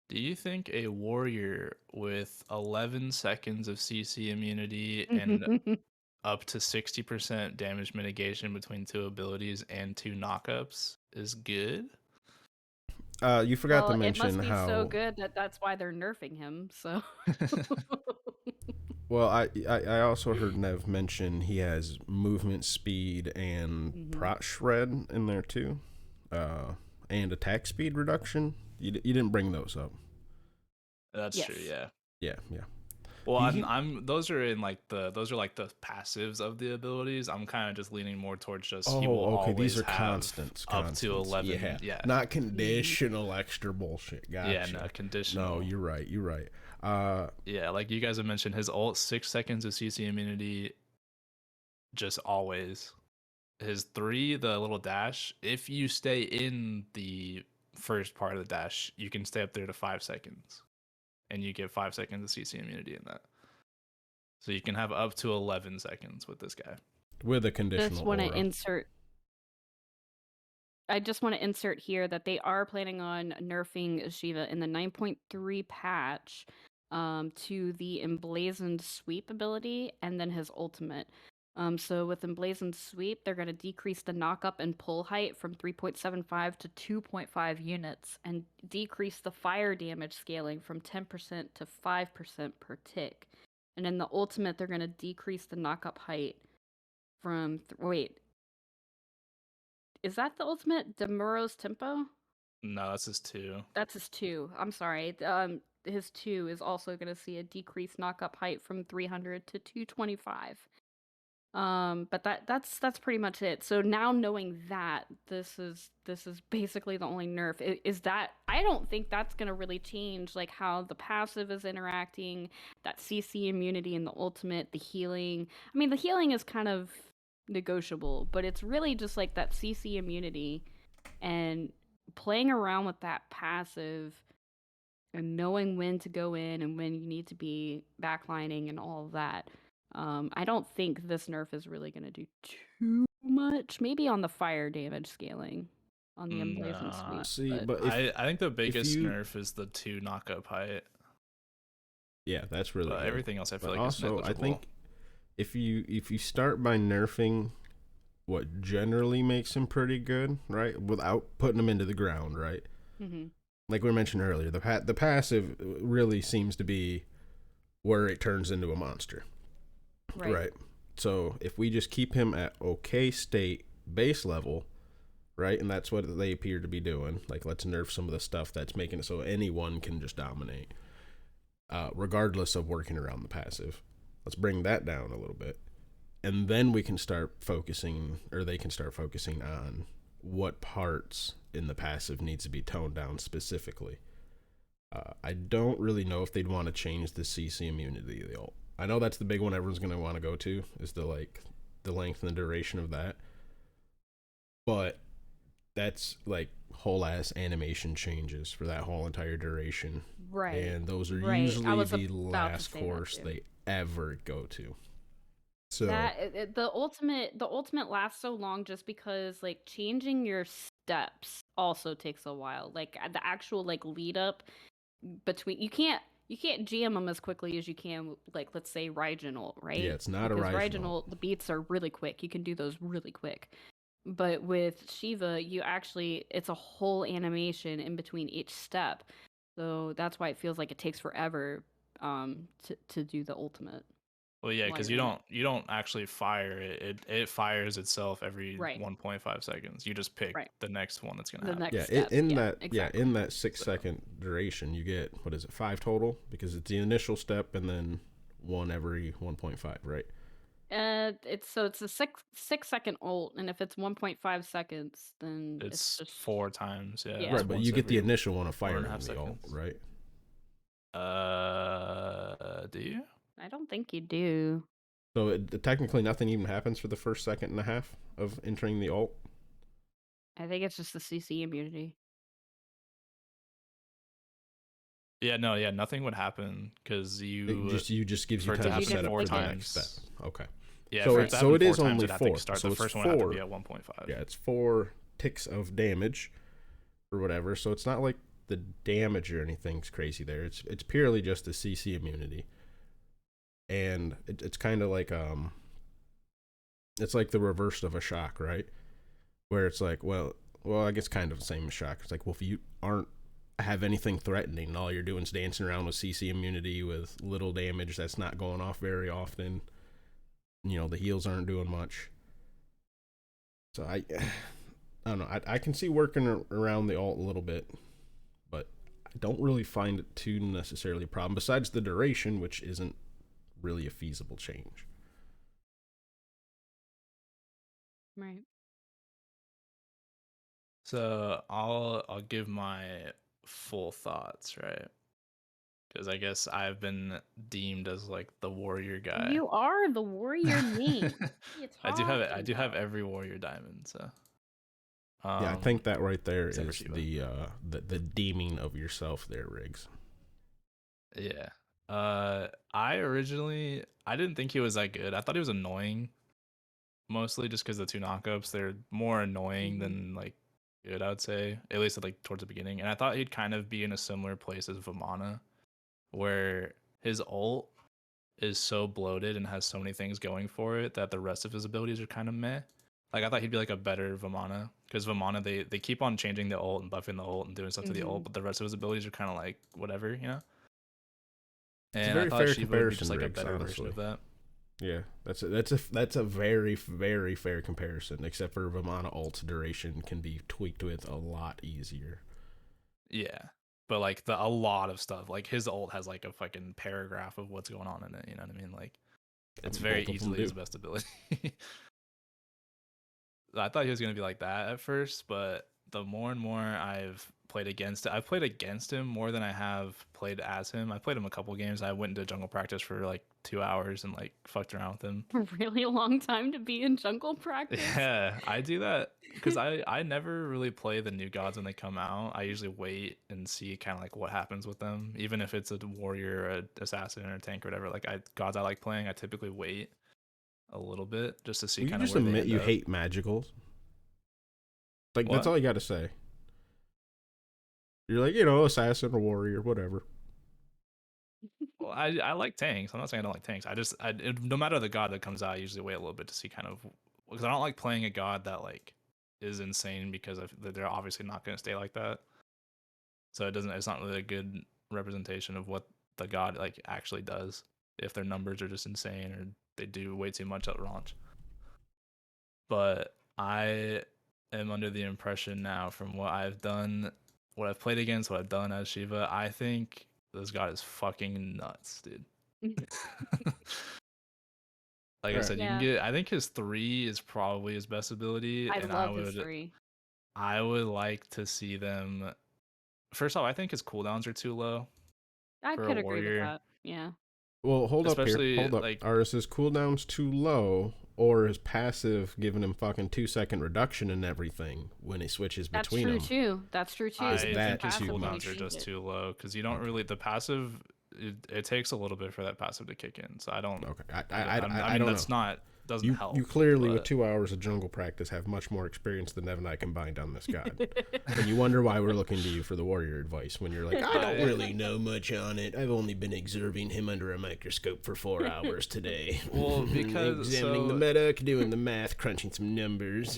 Do you think a warrior with 11 seconds of CC immunity and up to 60% damage mitigation between two abilities and two knockups is good? You forgot to Well, it mention must be how so good that that's why they're nerfing him. So. well. I also heard Nev mention he has movement speed and prot shred in there too, and attack speed reduction. You didn't bring those up. That's Yes. true, yeah. Yeah. Well, He- I'm those are like the passives of the abilities. I'm kind of just leaning more towards just he Oh, will okay. always These are have constants. up to 11. Yeah. Not conditional extra bullshit. Gotcha. Yeah, no, conditional. No, you're right. Yeah, like you guys have mentioned, his ult 6 seconds of CC immunity, just always. His 3, the little dash. If you stay in the first part of the dash, you can stay up there to 5 seconds, and you get 5 seconds of CC immunity in that. So you can have up to 11 seconds with this guy. With a conditional I just want to insert here that they are planning on nerfing Shiva in the 9.3 patch to the Emblazoned Sweep ability and then his ultimate. So with Emblazoned Sweep, they're going to decrease the knock-up and pull height from 3.75 to 2.5 units and decrease the fire damage scaling from 10% to 5% per tick. And in the ultimate, they're going to decrease the knock-up height from... wait. Is that the ultimate? Demuro's Tempo? No, that's his 2. That's his 2. I'm sorry. His 2 is also going to see a decreased knock-up height from 300 to 225. But that's pretty much it. So now knowing that, this is basically the only nerf. Is that I don't think that's gonna really change like how the passive is interacting, that CC immunity and the ultimate, the healing. I mean, the healing is kind of negotiable, but it's really just like that CC immunity and playing around with that passive and knowing when to go in and when you need to be backlining and all of that. I don't think this nerf is really going to do too much. Maybe on the fire damage scaling, on the Emblazoned Sweep. See, but I think the biggest you- nerf is the 2 knock-up height. Yeah, that's really But good. everything else I feel But like also, is negligible. I think if you start by nerfing what generally makes him pretty good, right, without putting him into the ground, right? Mm-hmm. Like we mentioned earlier, the passive really seems to be where it turns into a monster, right? So if we just keep him at okay state base level, right, and that's what they appear to be doing. Like, let's nerf some of the stuff that's making it so anyone can just dominate, regardless of working around the passive. Let's bring that down a little bit, and then we can start focusing, or they can start focusing on what parts in the passive needs to be toned down specifically. I don't really know if they'd want to change the CC immunity of the ult. I know that's the big one everyone's going to want to go to, is the length and the duration of that. But that's like whole ass animation changes for that whole entire duration. Right. And those are Right. usually the last course they ever go to. So the ultimate lasts so long just because like changing your steps also takes a while. Like the actual like lead up between you can't jam them as quickly as you can, like let's say Raijin ult, right? Yeah, it's not because a Raijin Raijin ult, the beats are really quick. You can do those really quick. But with Shiva, it's a whole animation in between each step. So that's why it feels like it takes forever to do the ultimate. Well, yeah, because you don't actually fire it. It fires itself every 1.5 seconds. You just pick the next one that's gonna happen. In that 6 second duration, you get, what is it, 5 total, because it's the initial step and then one every 1.5, right? It's a 6 second ult, and if it's 1.5 seconds, then it's just 4 times. Yeah, right. But you get the initial one of firing the ult, right? Do you? I don't think you do. So technically nothing even happens for the first second and a half of entering the ult. I think it's just the CC immunity. Yeah, no, yeah, nothing would happen because You just gives you for it time to to you set happen up four for the next step. times. Okay. Yeah, So for Right. it to so happen it is four times, only it'd have to 4. start So the it's first one would have to 4. be at 1.5. Yeah, it's 4 ticks of damage or whatever. So it's not like the damage or anything's crazy there. It's purely just the CC immunity, and it's kind of like it's like the reverse of a shock, right? Where it's like, well, I guess kind of the same as shock. It's like, well, if you aren't have anything threatening, and all you're doing is dancing around with CC immunity with little damage that's not going off very often. You know, the heals aren't doing much. So I don't know. I can see working around the ult a little bit, but I don't really find it too necessarily a problem. Besides the duration, which isn't really a feasible change. Right. So I'll give my full thoughts, right? Because I guess I've been deemed as like the warrior guy. You are the warrior main. What are you I do have it. I talking do have about? every warrior diamond. So Yeah, I think that right there except for is Shiva. the deeming of yourself there, Riggs. Yeah. I didn't think he was that good. I thought he was annoying, mostly just because the two knockups, they're more annoying than like good, I would say. At least like towards the beginning. And I thought he'd kind of be in a similar place as Vamana, where his ult is so bloated and has so many things going for it that the rest of his abilities are kind of meh. Like I thought he'd be like a better Vamana, because Vamana they keep on changing the ult and buffing the ult and doing stuff to the ult, but the rest of his abilities are kind of like whatever, you know. It's a And I very thought fair Shiva would be comparison, just like a Riggs, better honestly. version of that. Yeah, that's a very very fair comparison. Except for Vamana ult's duration can be tweaked with a lot easier. Yeah, but like a lot of stuff, like his ult has like a fucking paragraph of what's going on in it. You know what I mean? Like it's very Both of them easily do. his best ability. I thought he was gonna be like that at first, but the more and more I've played against him more than I have played as him. I played him a couple games. I went into jungle practice for like 2 hours and like fucked around with him. A really long time to be in jungle practice. Yeah, I do that because I never really play the new gods when they come out. I usually wait and see kind of like what happens with them, even if it's a warrior, a assassin, or a tank or whatever. Like gods I like playing, I typically wait a little bit just to see Will you kind of just where they admit end you up. hate magicals? Like What? that's all you got to say. You're like, assassin or warrior, whatever. Well, I like tanks. I'm not saying I don't like tanks. No matter the god that comes out, I usually wait a little bit to see kind of, because I don't like playing a god that like is insane, because they're obviously not going to stay like that. So it's not really a good representation of what the god like actually does if their numbers are just insane or they do way too much at launch. But I am under the impression now, from what I've done, what I've played against, what I've done as Shiva, I think this god is fucking nuts, dude. Like I said, you can Yeah. get. I think his 3 is probably his best ability, I and love his 3. I would like to see them. First off, I think his cooldowns are too low I for a could agree with warrior, that. Yeah. Well, hold up here. especially Hold up. like Are his cooldowns too low, or is passive giving him fucking 2-second reduction and everything when he switches That's between true them? too. That's true too. I Is think that his too cooldowns much? are just too low, because you don't really the passive. It takes a little bit for that passive to kick in, so I don't. Okay, I I mean, don't that's know. not doesn't You help. you clearly with but- 2 hours of jungle practice have much more experience than Ev and I combined on this god. And you wonder why we're looking to you for the warrior advice when you're like, I don't really know much on it. I've only been observing him under a microscope for 4 hours today. Well, because examining the meta, doing the math, crunching some numbers.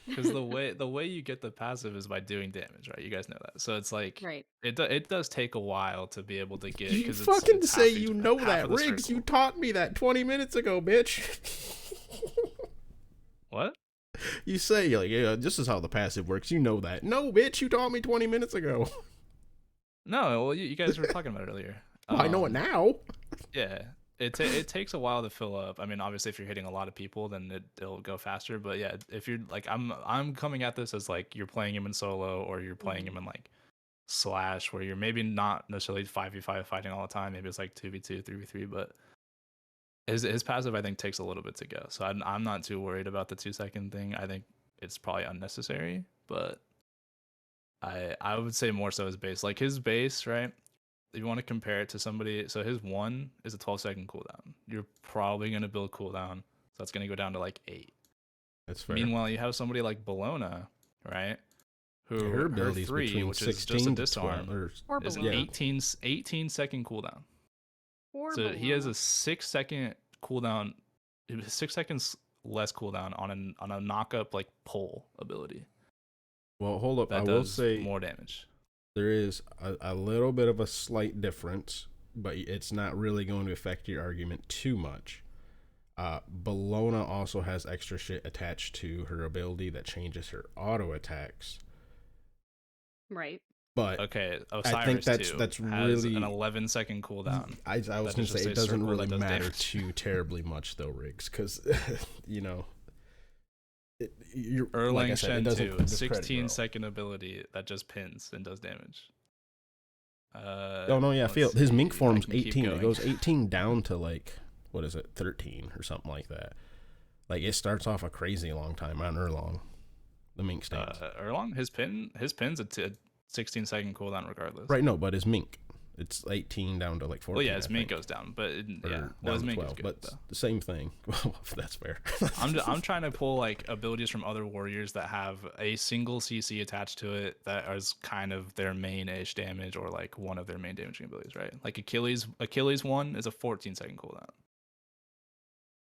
because the way you get the passive is by doing damage, right? You guys know that. So it's like Right. it does take a while to be able to get. You Because fucking it's say half you each- know half that, of the Riggs. circle. You taught me that 20 minutes ago, bitch. What? You say, you're like, yeah, this is how the passive works. You know that. No, bitch, you taught me 20 minutes ago. No, well, you guys were talking about it earlier. Well, I know it now. Yeah, it takes a while to fill up. I mean, obviously, if you're hitting a lot of people, then it'll go faster. But yeah, if you're like, I'm coming at this as like you're playing him in solo, or you're playing him in like slash where you're maybe not necessarily 5v5 fighting all the time. Maybe it's like 2v2, 3v3, but his passive I think takes a little bit to go. So I'm not too worried about the 2-second thing. I think it's probably unnecessary, but I would say more so his base. Like his base, right? If you want to compare it to somebody, so his 1 is a 12-second cooldown. You're probably going to build cooldown, so that's going to go down to like 8. That's fair. Meanwhile, you have somebody like Bologna, right? Who her ability 3, between which is 16 just a to disarm, 12, is an Bologna. 18-second cooldown. So he has a 6-second cooldown, 6 seconds less cooldown on a knock up like pull ability. Well, hold up. That I does will say more damage. there is a little bit of a slight difference, but it's not really going to affect your argument too much. Bologna also has extra shit attached to her ability that changes her auto attacks. Right. But okay, Osiris I think that's has really an 11-second cooldown. I was going to say it doesn't really matter too terribly much though, Riggs, because you know. Erlang like I said, Shen 2, 16-second ability that just pins and does damage. Oh no, yeah, Field. His Mink form's 18. It goes 18 down to like what is it, 13 or something like that. Like it starts off a crazy long time on Erlang. The Mink stance. Erlang, his pin's a 16-second cooldown regardless. Right, no, but his Mink, it's 18 down to like 14. Well, yeah, his Mink goes down, but his Mink 12, is good, but though. The same thing. Well, that's fair. I'm trying to pull like abilities from other warriors that have a single CC attached to it that is kind of their main-ish damage or like one of their main damaging abilities, right? Like Achilles 1 is a 14-second cooldown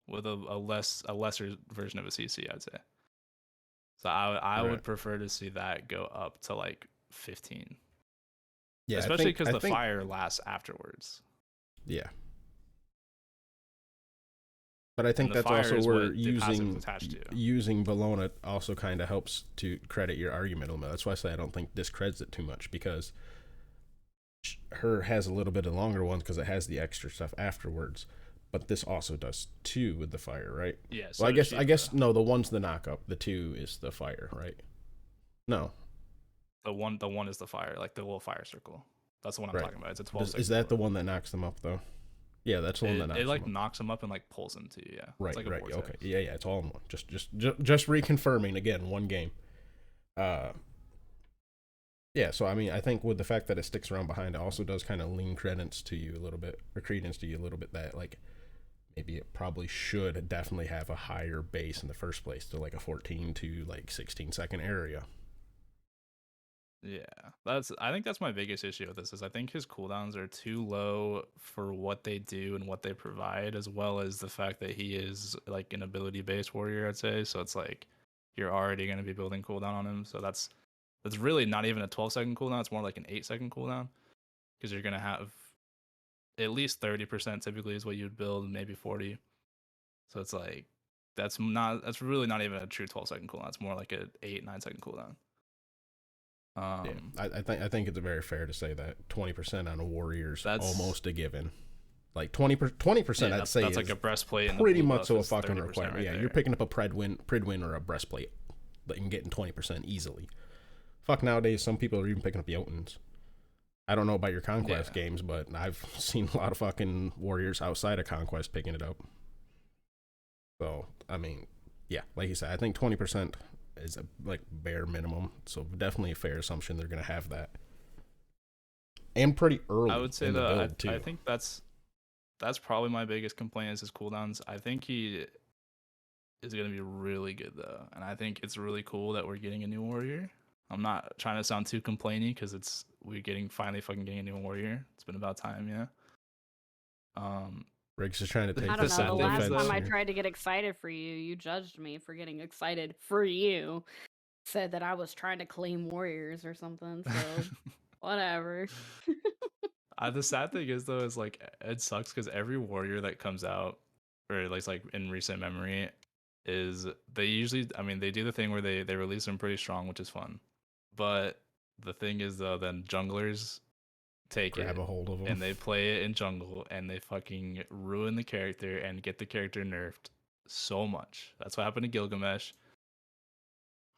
with a lesser version of a CC, I'd say. So I would prefer to see that go up to like 15. Yeah, especially because the fire lasts afterwards. Yeah. But I think that's also where using Bologna also kind of helps to credit your argument a little bit. That's why I say I don't think discredits it too much, because her has a little bit of longer ones because it has the extra stuff afterwards. But this also does 2 with the fire, right? Yeah. So well, I guess no. The 1's the knock up. The 2 is the fire, right? No. The one is the fire, like the little fire circle. That's the one I'm talking about. It's a 12. Is that the one that knocks them up though? Yeah, that's the one that knocks them up. It like knocks them up and like pulls them too. Yeah. Right. It's like right. Okay. Yeah. It's all in one. Just reconfirming again. One game. Yeah. So I mean, I think with the fact that it sticks around behind, it also does kind of lean credence to you a little bit, or credence to you a little bit that like maybe it probably should definitely have a higher base in the first place, to like a 14 to like 16-second area. Yeah, I think that's my biggest issue with this is I think his cooldowns are too low for what they do and what they provide, as well as the fact that he is like an ability-based warrior, I'd say. So it's like you're already going to be building cooldown on him. So that's really not even a 12-second cooldown. It's more like an 8-second cooldown, because you're going to have at least 30% typically is what you'd build, maybe 40. So it's like that's really not even a true 12-second cooldown. It's more like an 8-9-second cooldown. Yeah, I think it's very fair to say that 20% on a warrior's almost a given. Like 20%, I'd say that's like a breastplate. Pretty much so a fucking requirement. Right, yeah, you're picking up a pred win or a breastplate, but you're getting 20% easily. Fuck, nowadays some people are even picking up Jotuns. I don't know about your Conquest games, but I've seen a lot of fucking warriors outside of Conquest picking it up. So I mean, yeah, like you said, I think 20% is a like bare minimum, so definitely a fair assumption they're gonna have that, and pretty early. I would say that I think that's probably my biggest complaint is his cooldowns. I think he is gonna be really good though, and I think it's really cool that we're getting a new warrior. I'm not trying to sound too complainy because we're finally fucking getting a new warrior. It's been about time, yeah. Riggs is trying to take. I don't know. The last time I tried to get excited for you, you judged me for getting excited for you. Said that I was trying to claim warriors or something. So whatever. The sad thing is though, is like it sucks because every warrior that comes out, or at least like in recent memory, is they usually, I mean, they do the thing where they release them pretty strong, which is fun. But the thing is though, then junglers grab a hold of them and they play it in jungle and they fucking ruin the character and get the character nerfed so much. That's what happened to Gilgamesh.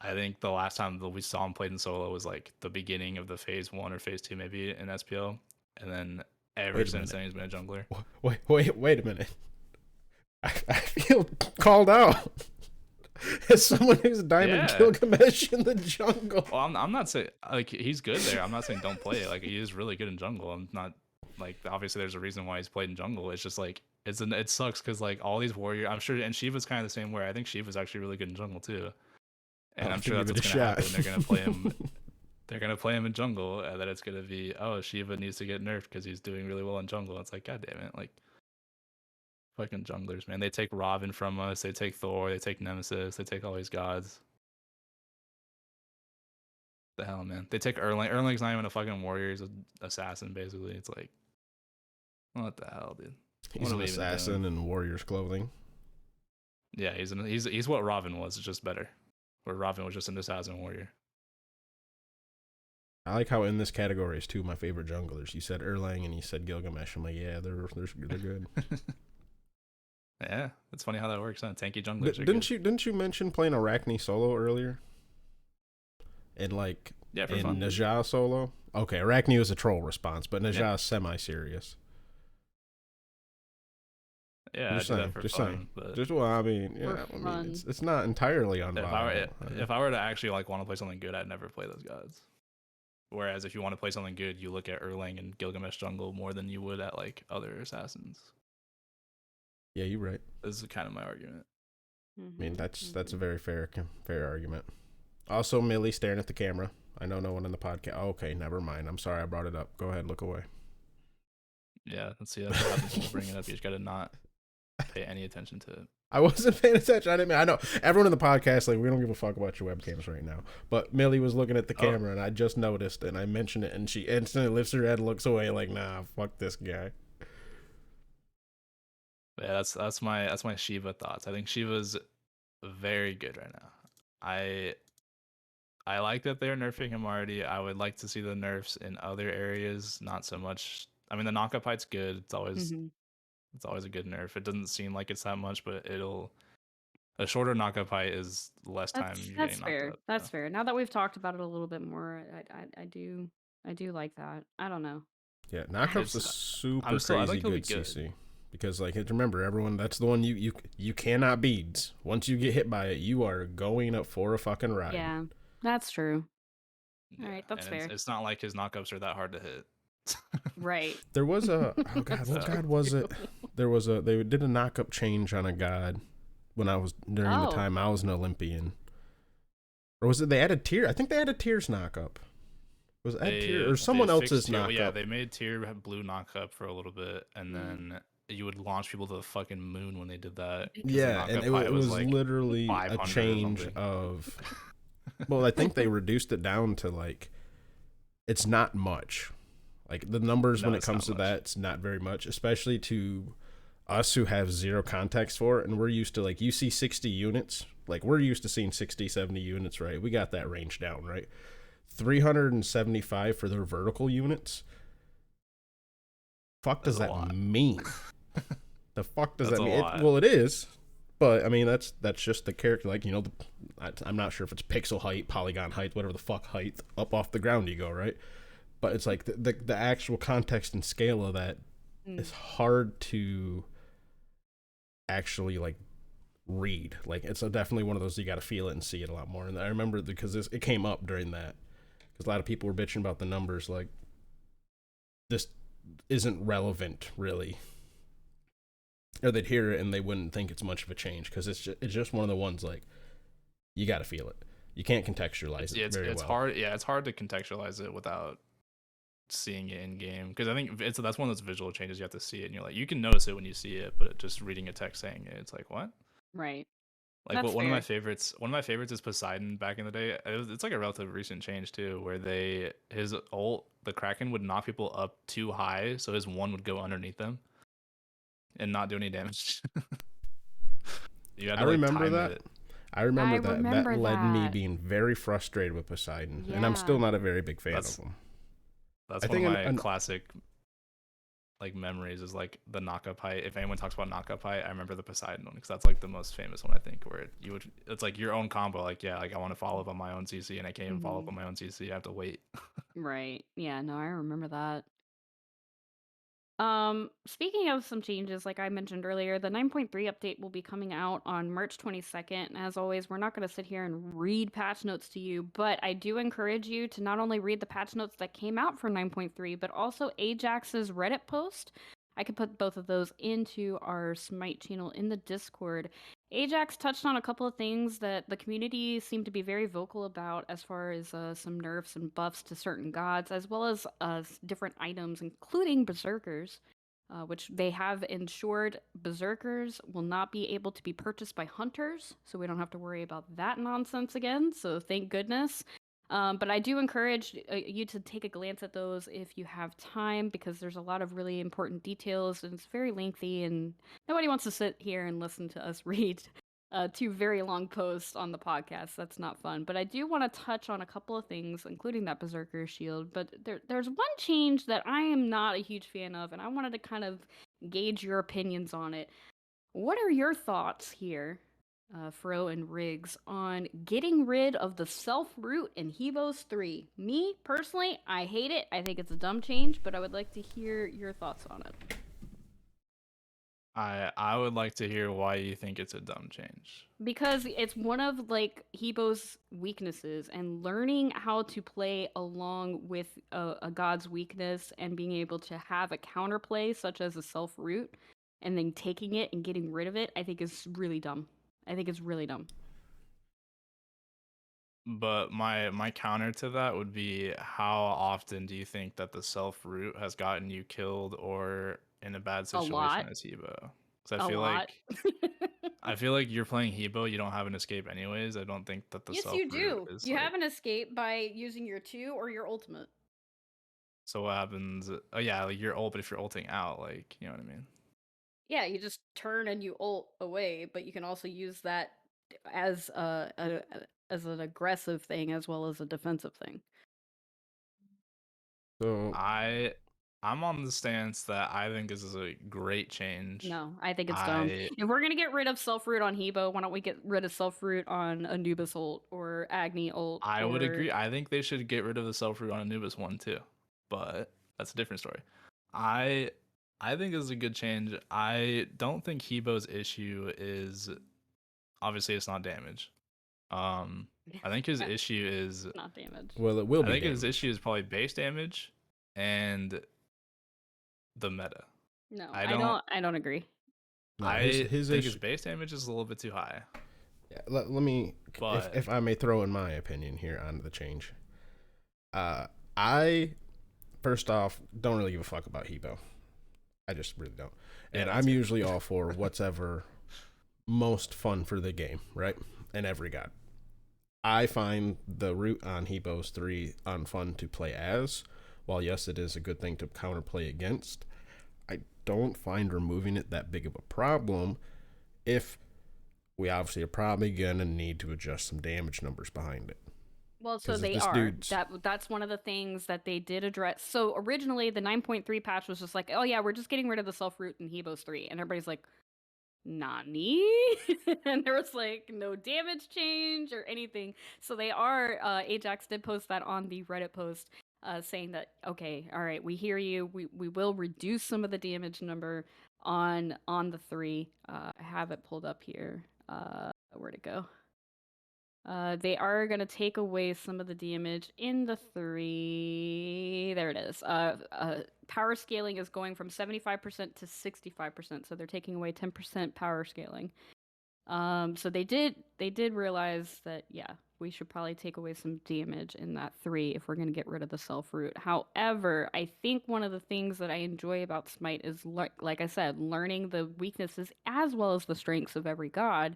I think the last time that we saw him played in solo was like the beginning of the phase 1 or phase 2 maybe in SPL, and then ever Wait a since minute. then he's been a jungler. Wait a minute. I feel called out as someone who's Diamond Yeah. Gilgamesh in the jungle. Well, I'm not saying like he's good there. I'm not saying don't play it. Like he is really good in jungle. I'm not like obviously there's a reason why he's played in jungle. It's just like it sucks because like all these warrior. I'm sure and Shiva's kind of the same way. I think Shiva's actually really good in jungle too. And I'll I'm have to sure give that's it what's a gonna shot. happen. They're gonna play him. They're gonna play him in jungle, and then it's gonna be Shiva needs to get nerfed because he's doing really well in jungle. It's like god damn it, like fucking junglers, man. They take Robin from us. They take Thor. They take Nemesis. They take all these gods. The hell, man. They take Erlang. Erlang's not even a fucking warrior. He's an assassin, basically. It's like, what the hell, dude? He's What are an we even assassin doing? in warrior's clothing. Yeah, he's what Robin was, it's just better. Where Robin was just an assassin warrior. I like how in this category is two of my favorite junglers. You said Erlang and you said Gilgamesh. I'm like, yeah, they're good. Yeah, it's funny how that works. Huh? Tanky junglers are Didn't you mention playing Arachne solo earlier? And like yeah, for in fun. Najah solo? Okay, Arachne was a troll response, but Najah's Yeah. semi-serious. Yeah, Just I do saying, that for just fun. saying. But Just well, I mean, yeah, For I mean, fun. it's not entirely unviable. if I were to actually like want to play something good, I'd never play those gods. Whereas if you want to play something good, you look at Erlang and Gilgamesh jungle more than you would at like other assassins. Yeah, you're right. This is kind of my argument. I mean, that's a very fair argument. Also, Millie staring at the camera. I know no one in the podcast. Oh, okay, never mind. I'm sorry I brought it up. Go ahead, look away. Yeah, let's see. That's what happens when you bring it up. You just gotta not pay any attention to it. I wasn't paying attention. I know everyone in the podcast, like, we don't give a fuck about your webcams right now. But Millie was looking at the camera, and I just noticed, and I mentioned it, and she instantly lifts her head, looks away, like, nah, fuck this guy. Yeah, that's my Shiva thoughts. I think Shiva's very good right now. I like that they're nerfing him already. I would like to see the nerfs in other areas, not so much. I mean, the knockup height's good. It's always a good nerf. It doesn't seem like it's that much, but a shorter knockup height is less time you're That's getting fair. knocked up. That's fair. Now that we've talked about it a little bit more, I do like that. I don't know. Yeah, knockup's a It's- super I crazy think he'll be good good. CC. Because, like, remember, everyone, that's the one you cannot beat. Once you get hit by it, you are going up for a fucking ride. Yeah, that's true. Yeah, All right, that's and fair. It's not like his knockups are that hard to hit. Right. There was a oh god, what god was it? They did a knockup change on a god when I was during the time I was an Olympian. Or was it they added tier? I think they added tiers knockup. Was it add tier or someone else's knockup? Yeah, they made tier blue knockup for a little bit, and then you would launch people to the fucking moon when they did that. Yeah, and it was like literally a change of. Well, I think they reduced it down to like, it's not much. Like the numbers when it comes to that, it's not very much, especially to us who have zero context for it, and we're used to like you see 60 units, like we're used to seeing 60, 70 units, right? We got that range down, right? 375 for their vertical units. Fuck does that mean? The fuck does that mean? Well, it is, but I mean that's just the character. Like, you know, I'm not sure if it's pixel height, polygon height, whatever the fuck height up off the ground you go, right? But it's like the actual context and scale of that is hard to actually like read. Like it's definitely one of those you got to feel it and see it a lot more. And I remember because it came up during that because a lot of people were bitching about the numbers. Like this isn't relevant really, or they'd hear it and they wouldn't think it's much of a change because it's just one of the ones like you got to feel it. You can't contextualize it very well. Hard. Yeah, it's hard to contextualize it without seeing it in game because I think that's one of those visual changes you have to see it and you're like you can notice it when you see it, but just reading a text saying it, it's like what? Right. Like one of my favorites is Poseidon back in the day. It's like a relatively recent change too, where his ult, the Kraken would knock people up too high, so his one would go underneath them and not do any damage. You had to, I remember time that. it. I remember that. That led me being very frustrated with Poseidon, and I'm still not a very big fan of him. That's one of my classic. like memories is like the knockup height. If anyone talks about knockup height, I remember the Poseidon one because that's like the most famous one I think. Where you would, it's like your own combo. Like yeah, like I want to follow up on my own CC and I can't even follow up on my own CC. I have to wait. Right. Yeah, no, I remember that. Speaking of some changes, like I mentioned earlier, the 9.3 update will be coming out on March 22nd. And as always, we're not going to sit here and read patch notes to you, but I do encourage you to not only read the patch notes that came out for 9.3, but also Ajax's Reddit post. I could put both of those into our Smite channel in the Discord. Ajax touched on a couple of things that the community seemed to be very vocal about, as far as some nerfs and buffs to certain gods, as well as different items, including berserkers, which they have ensured berserkers will not be able to be purchased by hunters, so we don't have to worry about that nonsense again. So thank goodness. But I do encourage you to take a glance at those if you have time, because there's a lot of really important details and it's very lengthy, and nobody wants to sit here and listen to us read two very long posts on the podcast. That's not fun. But I do want to touch on a couple of things, including that Berserker shield. But there's one change that I am not a huge fan of, and I wanted to kind of gauge your opinions on it. What are your thoughts here, Fro and Riggs, on getting rid of the self root in Hebos 3? Me, personally, I hate it. I think it's a dumb change, but I would like to hear your thoughts on it. I would like to hear why you think it's a dumb change. Because it's one of like Hebo's weaknesses, and learning how to play along with a god's weakness and being able to have a counterplay such as a self root and then taking it and getting rid of it, I think is really dumb. I think it's really dumb. But my counter to that would be, how often do you think that the self root has gotten you killed or in a bad A lot. situation as Hebo? Because A lot. I feel like you're playing Hebo, you don't have an escape anyways. I don't think that the Yes, self you root do. is You like. have an escape by using your 2 or your ultimate. So what happens? Oh yeah, like you're ult, but if you're ulting out, like you know what I mean. Yeah, you just turn and you ult away, but you can also use that as as an aggressive thing as well as a defensive thing. So I'm on the stance that I think this is a great change. No, I think it's dumb. If we're gonna get rid of self root on Hebo, why don't we get rid of self root on Anubis ult or Agni ult? I would agree. I think they should get rid of the self root on Anubis one too, but that's a different story. I think this is a good change. I don't think Hebo's issue is, obviously it's not damage. I think his issue is not damage. Well, it will be. I think damage. his issue is probably base damage and the meta. No, I don't agree. No, I his think issue, his base damage is a little bit too high. Yeah, let me, But if I may throw in my opinion here on the change. I first off don't really give a fuck about Hebo. I just really don't. And I'm usually all for whatever most fun for the game, right? And every god. I find the root on Hebos 3 unfun to play as. While yes, it is a good thing to counterplay against, I don't find removing it that big of a problem if we obviously are probably going to need to adjust some damage numbers behind it. Well, so they are. That's one of the things that they did address. So originally, the 9.3 patch was just like, oh yeah, we're just getting rid of the self root in Hebos 3. And everybody's like, Nani? And there was like no damage change or anything. So they are, Ajax did post that on the Reddit post, saying that, okay, all right, we hear you. We will reduce some of the damage number on the 3. I have it pulled up here. Where'd it go? They are going to take away some of the damage in the 3. There it is. Power scaling is going from 75% to 65%, so they're taking away 10% power scaling. So they did realize that, yeah, we should probably take away some damage in that 3 if we're going to get rid of the self root. However, I think one of the things that I enjoy about Smite is, like I said, learning the weaknesses as well as the strengths of every god.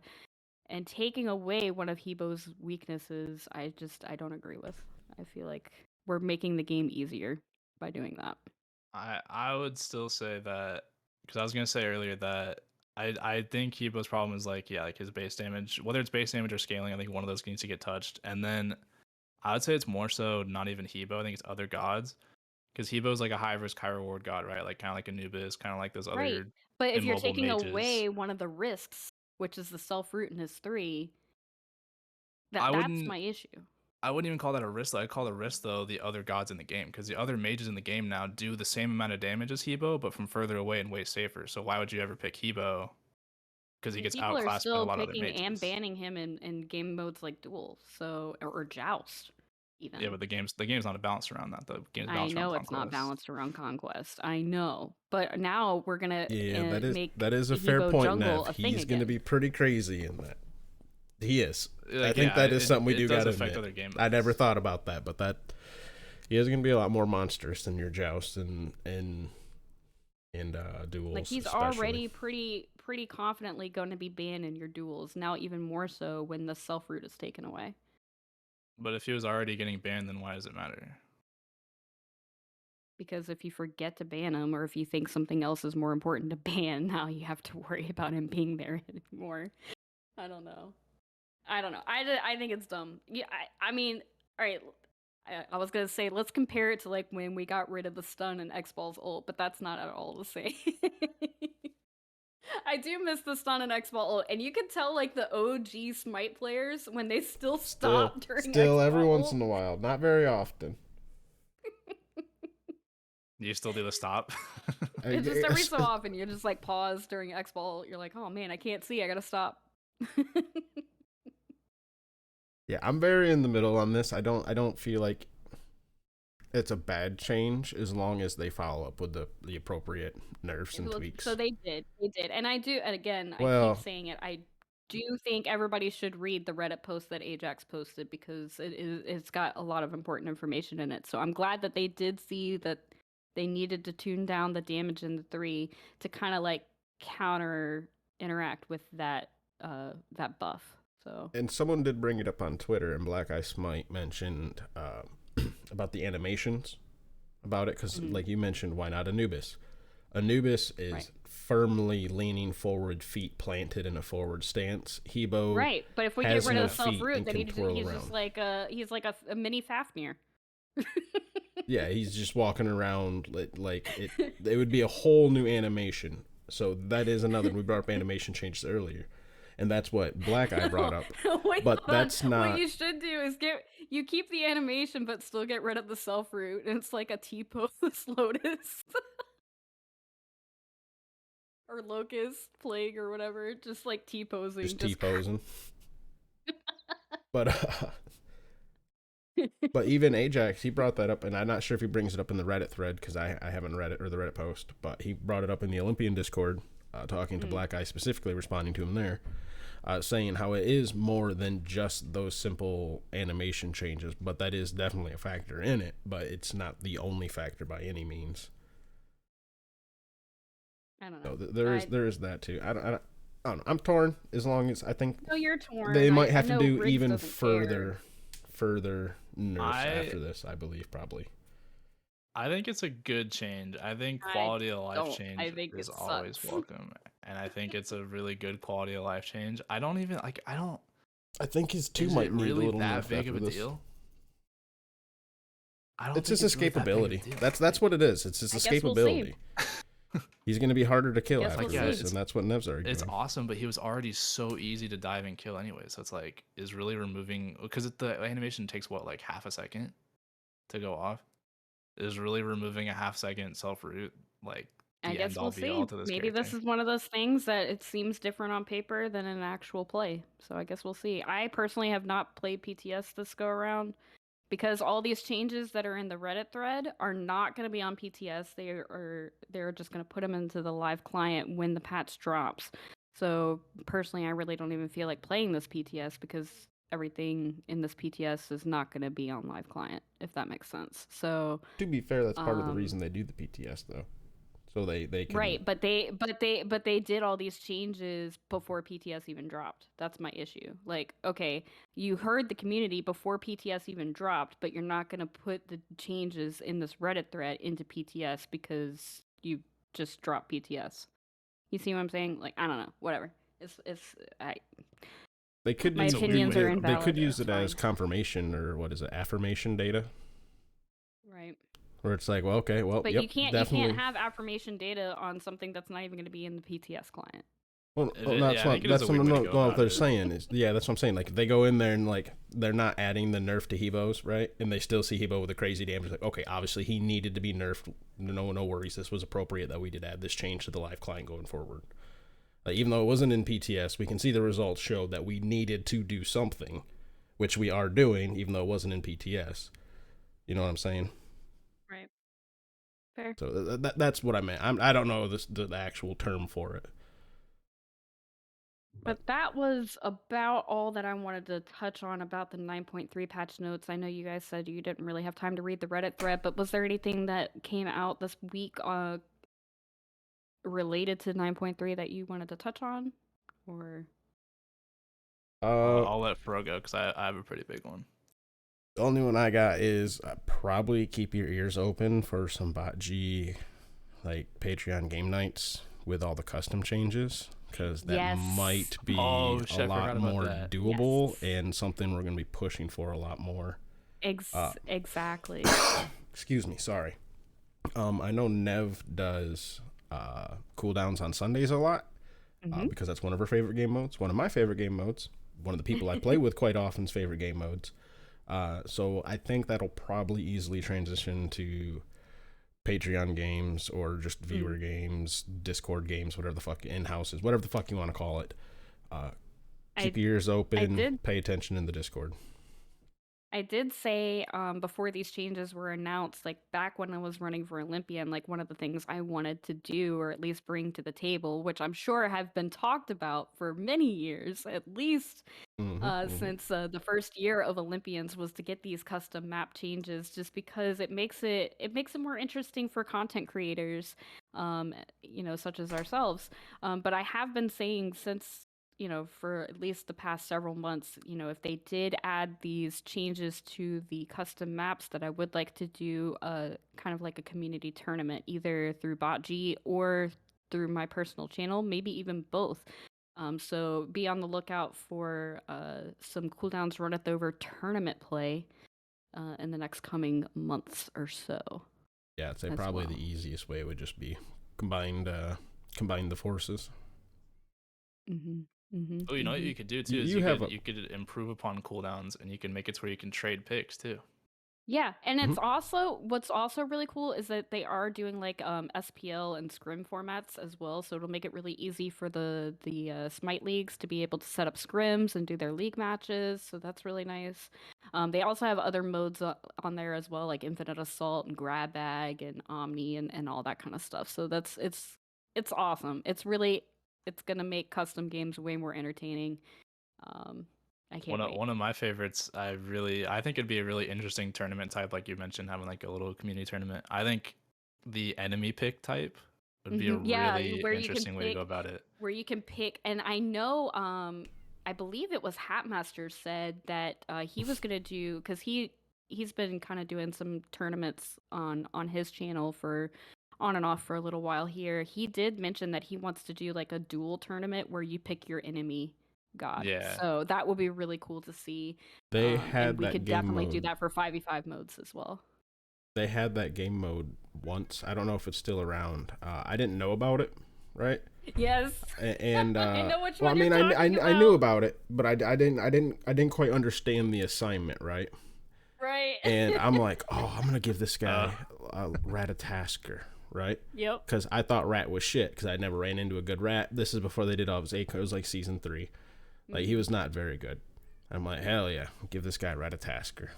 And taking away one of Hebo's weaknesses, I don't agree with. I feel like we're making the game easier by doing that. I would still say that, because I was gonna say earlier that I think Hebo's problem is like his base damage, whether it's base damage or scaling. I think one of those needs to get touched, and then I would say it's more so not even Hebo. I think it's other gods, Because Hebo's like a high risk, high reward god, right? Like kind of like Anubis, kind of like those Right. other But if you're immobile taking mages. away one of the risks, which is the self root in his 3, I that's wouldn't my issue. I wouldn't even call that a risk. I'd call the risk though the other gods in the game, because the other mages in the game now do the same amount of damage as Hebo, but from further away and way safer. So why would you ever pick Hebo? Because he gets People are outclassed by a still lot of other picking and mages. banning him in game modes like Duel, so or Joust, even. Yeah, but the game's not balanced around that. The game's I balanced around know it's not Conquest. balanced around Conquest. I know, but now we're gonna make that is a the fair Hebo point, jungle Nev. a thing He's going to again. be pretty crazy in that. He is. Like, I think that is something we do got to admit. other game I never modes. thought about that, but that he is going to be a lot more monstrous than your Joust and Duels. Like he's especially. already pretty confidently going to be banned in your Duels. Now even more so when the self root is taken away. But if he was already getting banned, then why does it matter? Because if you forget to ban him, or if you think something else is more important to ban, now you have to worry about him being there anymore. I don't know. I think it's dumb. Yeah, I mean, all right. I was gonna say let's compare it to like when we got rid of the stun in X-Ball's ult, but that's not at all the same. I do miss the stun in X-Ball ult, and you can tell like the OG Smite players when they still stop during Still every X-Ball once ult. in a while, not very often. You still do the stop? It's just every so often you just like pause during X-Ball. You're like, oh man, I can't see. I gotta stop. Yeah, I'm very in the middle on this. I don't feel like it's a bad change as long as they follow up with the appropriate nerfs and tweaks. So they did, and I do, and again, Well, I keep saying it. I do think everybody should read the Reddit post that Ajax posted because it's got a lot of important information in it. So I'm glad that they did see that they needed to tune down the damage in the 3 to kind of like counter interact with that buff. So and someone did bring it up on Twitter, and Black Eye Smite mentioned about the animations about it, because like you mentioned, why not Anubis? Anubis is firmly leaning forward, feet planted in a forward stance. Hebo right, but if we get rid of the self root, then he's just like he's like a mini Fafnir. Yeah, he's just walking around like it would be a whole new animation. So that is another. We brought up animation changes earlier, and that's what Black Eye brought up. Wait, but that's not. What you should do is you keep the animation, but still get rid of the self root, and it's like a T-pose Lotus. Or Locust, Plague, or whatever. Just like T-posing. Just T-posing. But even Ajax, he brought that up, and I'm not sure if he brings it up in the Reddit thread, because I haven't read it, or the Reddit post, but he brought it up in the Olympian Discord, talking to Black Eye, specifically responding to him there, saying how it is more than just those simple animation changes, but that is definitely a factor in it, but it's not the only factor by any means. I don't know. So there is that too. I don't know. I'm torn. As long as I think you're torn. They might have to do Riggs even further nerfs after this. I believe probably. I think it's a good change. I think quality of life change is always welcome, and I think it's a really good quality of life change. I don't even like. I think his 2 might need really a little that nerf big of a after this. deal. I don't. It's think his really escapability. That's what it is. It's his escapability. He's going to be harder to kill after this, and that's what Nev's arguing. It's awesome, but he was already so easy to dive and kill anyway. So it's like is really removing, because the animation takes what, like half a second to go off. Is really removing a half-second self root, like I guess we'll see. Maybe this is one of those things that it seems different on paper than in actual play. So I guess we'll see. I personally have not played PTS this go around, because all these changes that are in the Reddit thread are not going to be on PTS. They're just going to put them into the live client when the patch drops. So personally, I really don't even feel like playing this PTS, because everything in this PTS is not going to be on live client, if that makes sense. So to be fair, that's part of the reason they do the PTS, though. So they can... Right, but they did all these changes before PTS even dropped. That's my issue. Like, okay, you heard the community before PTS even dropped, but you're not going to put the changes in this Reddit thread into PTS because you just dropped PTS. You see what I'm saying? Like, I don't know, whatever. They could my opinions are invalid. They could use it as confirmation, or what is it, affirmation data. Right. Where it's like, well, okay, well, But yep, you can't definitely. have affirmation data on something that's not even going to be in the PTS client. Well, Yeah, I think it is a that's what weird way to go what about they're it. saying is, yeah, that's what I'm saying. Like, they go in there and like they're not adding the nerf to Hebos, right? And they still see Hebo with a crazy damage. Like, okay, obviously he needed to be nerfed. No worries. This was appropriate that we did add this change to the live client going forward. Like, even though it wasn't in PTS, we can see the results showed that we needed to do something, which we are doing, even though it wasn't in PTS. You know what I'm saying? Right. Fair. So that's what I meant. I don't know the actual term for it. But that was about all that I wanted to touch on about the 9.3 patch notes. I know you guys said you didn't really have time to read the Reddit thread, but was there anything that came out this week related to 9.3 that you wanted to touch on? Or I'll let Fro go because I have a pretty big one. The only one I got is probably keep your ears open for some Bot G, like Patreon game nights with all the custom changes, because that might be a lot more doable and something we're going to be pushing for a lot more. Exactly. Excuse me, sorry. I know Nev does cooldowns on Sundays a lot because that's one of her favorite game modes. One of my favorite game modes. One of the people I play with quite often's favorite game modes. So I think that'll probably easily transition to Patreon games or just viewer games, Discord games, whatever the fuck, in-houses, whatever the fuck you want to call it. Keep your ears open, pay attention in the Discord. I did say before these changes were announced, like back when I was running for Olympian, like one of the things I wanted to do or at least bring to the table, which I'm sure have been talked about for many years, at least since the first year of Olympians, was to get these custom map changes, just because it makes it more interesting for content creators, such as ourselves. But I have been saying since, for at least the past several months, if they did add these changes to the custom maps, that I would like to do a kind of like a community tournament, either through BotG or through my personal channel, maybe even both. So be on the lookout for some cooldowns run at the over tournament play in the next coming months or so. Yeah, I'd say probably the easiest way would just be combine the forces. Oh, you know what you could do too is you could improve upon cooldowns, and you can make it to where you can trade picks too. Yeah, and it's also, what's also really cool is that they are doing like SPL and scrim formats as well, so it'll make it really easy for the Smite leagues to be able to set up scrims and do their league matches, so that's really nice. They also have other modes on there as well, like Infinite Assault and Grab Bag and Omni and all that kind of stuff. So it's awesome. It's gonna make custom games way more entertaining. I can't wait. One of my favorites, I think it'd be a really interesting tournament type, like you mentioned, having like a little community tournament. I think the enemy pick type would be a really interesting way to go about it. Where you can pick, and I know, I believe it was Hatmaster said that he was gonna do, because he's been kind of doing some tournaments on his channel for on and off for a little while here. He did mention that he wants to do like a duel tournament where you pick your enemy god. Yeah. So that would be really cool to see. They had and we could definitely do that for 5v5 modes as well. They had that game mode once. I don't know if it's still around. I didn't know about it, right? Yes. And I know which well, one you're talking about. I knew about it, but I didn't quite understand the assignment, right? Right. And I'm like, oh, I'm gonna give this guy a Ratatasker, right? Yep. Because I thought Rat was shit because I never ran into a good Rat. This is before they did all his it was like season 3. Like he was not very good. I'm like, hell yeah, give this guy Ratatasker.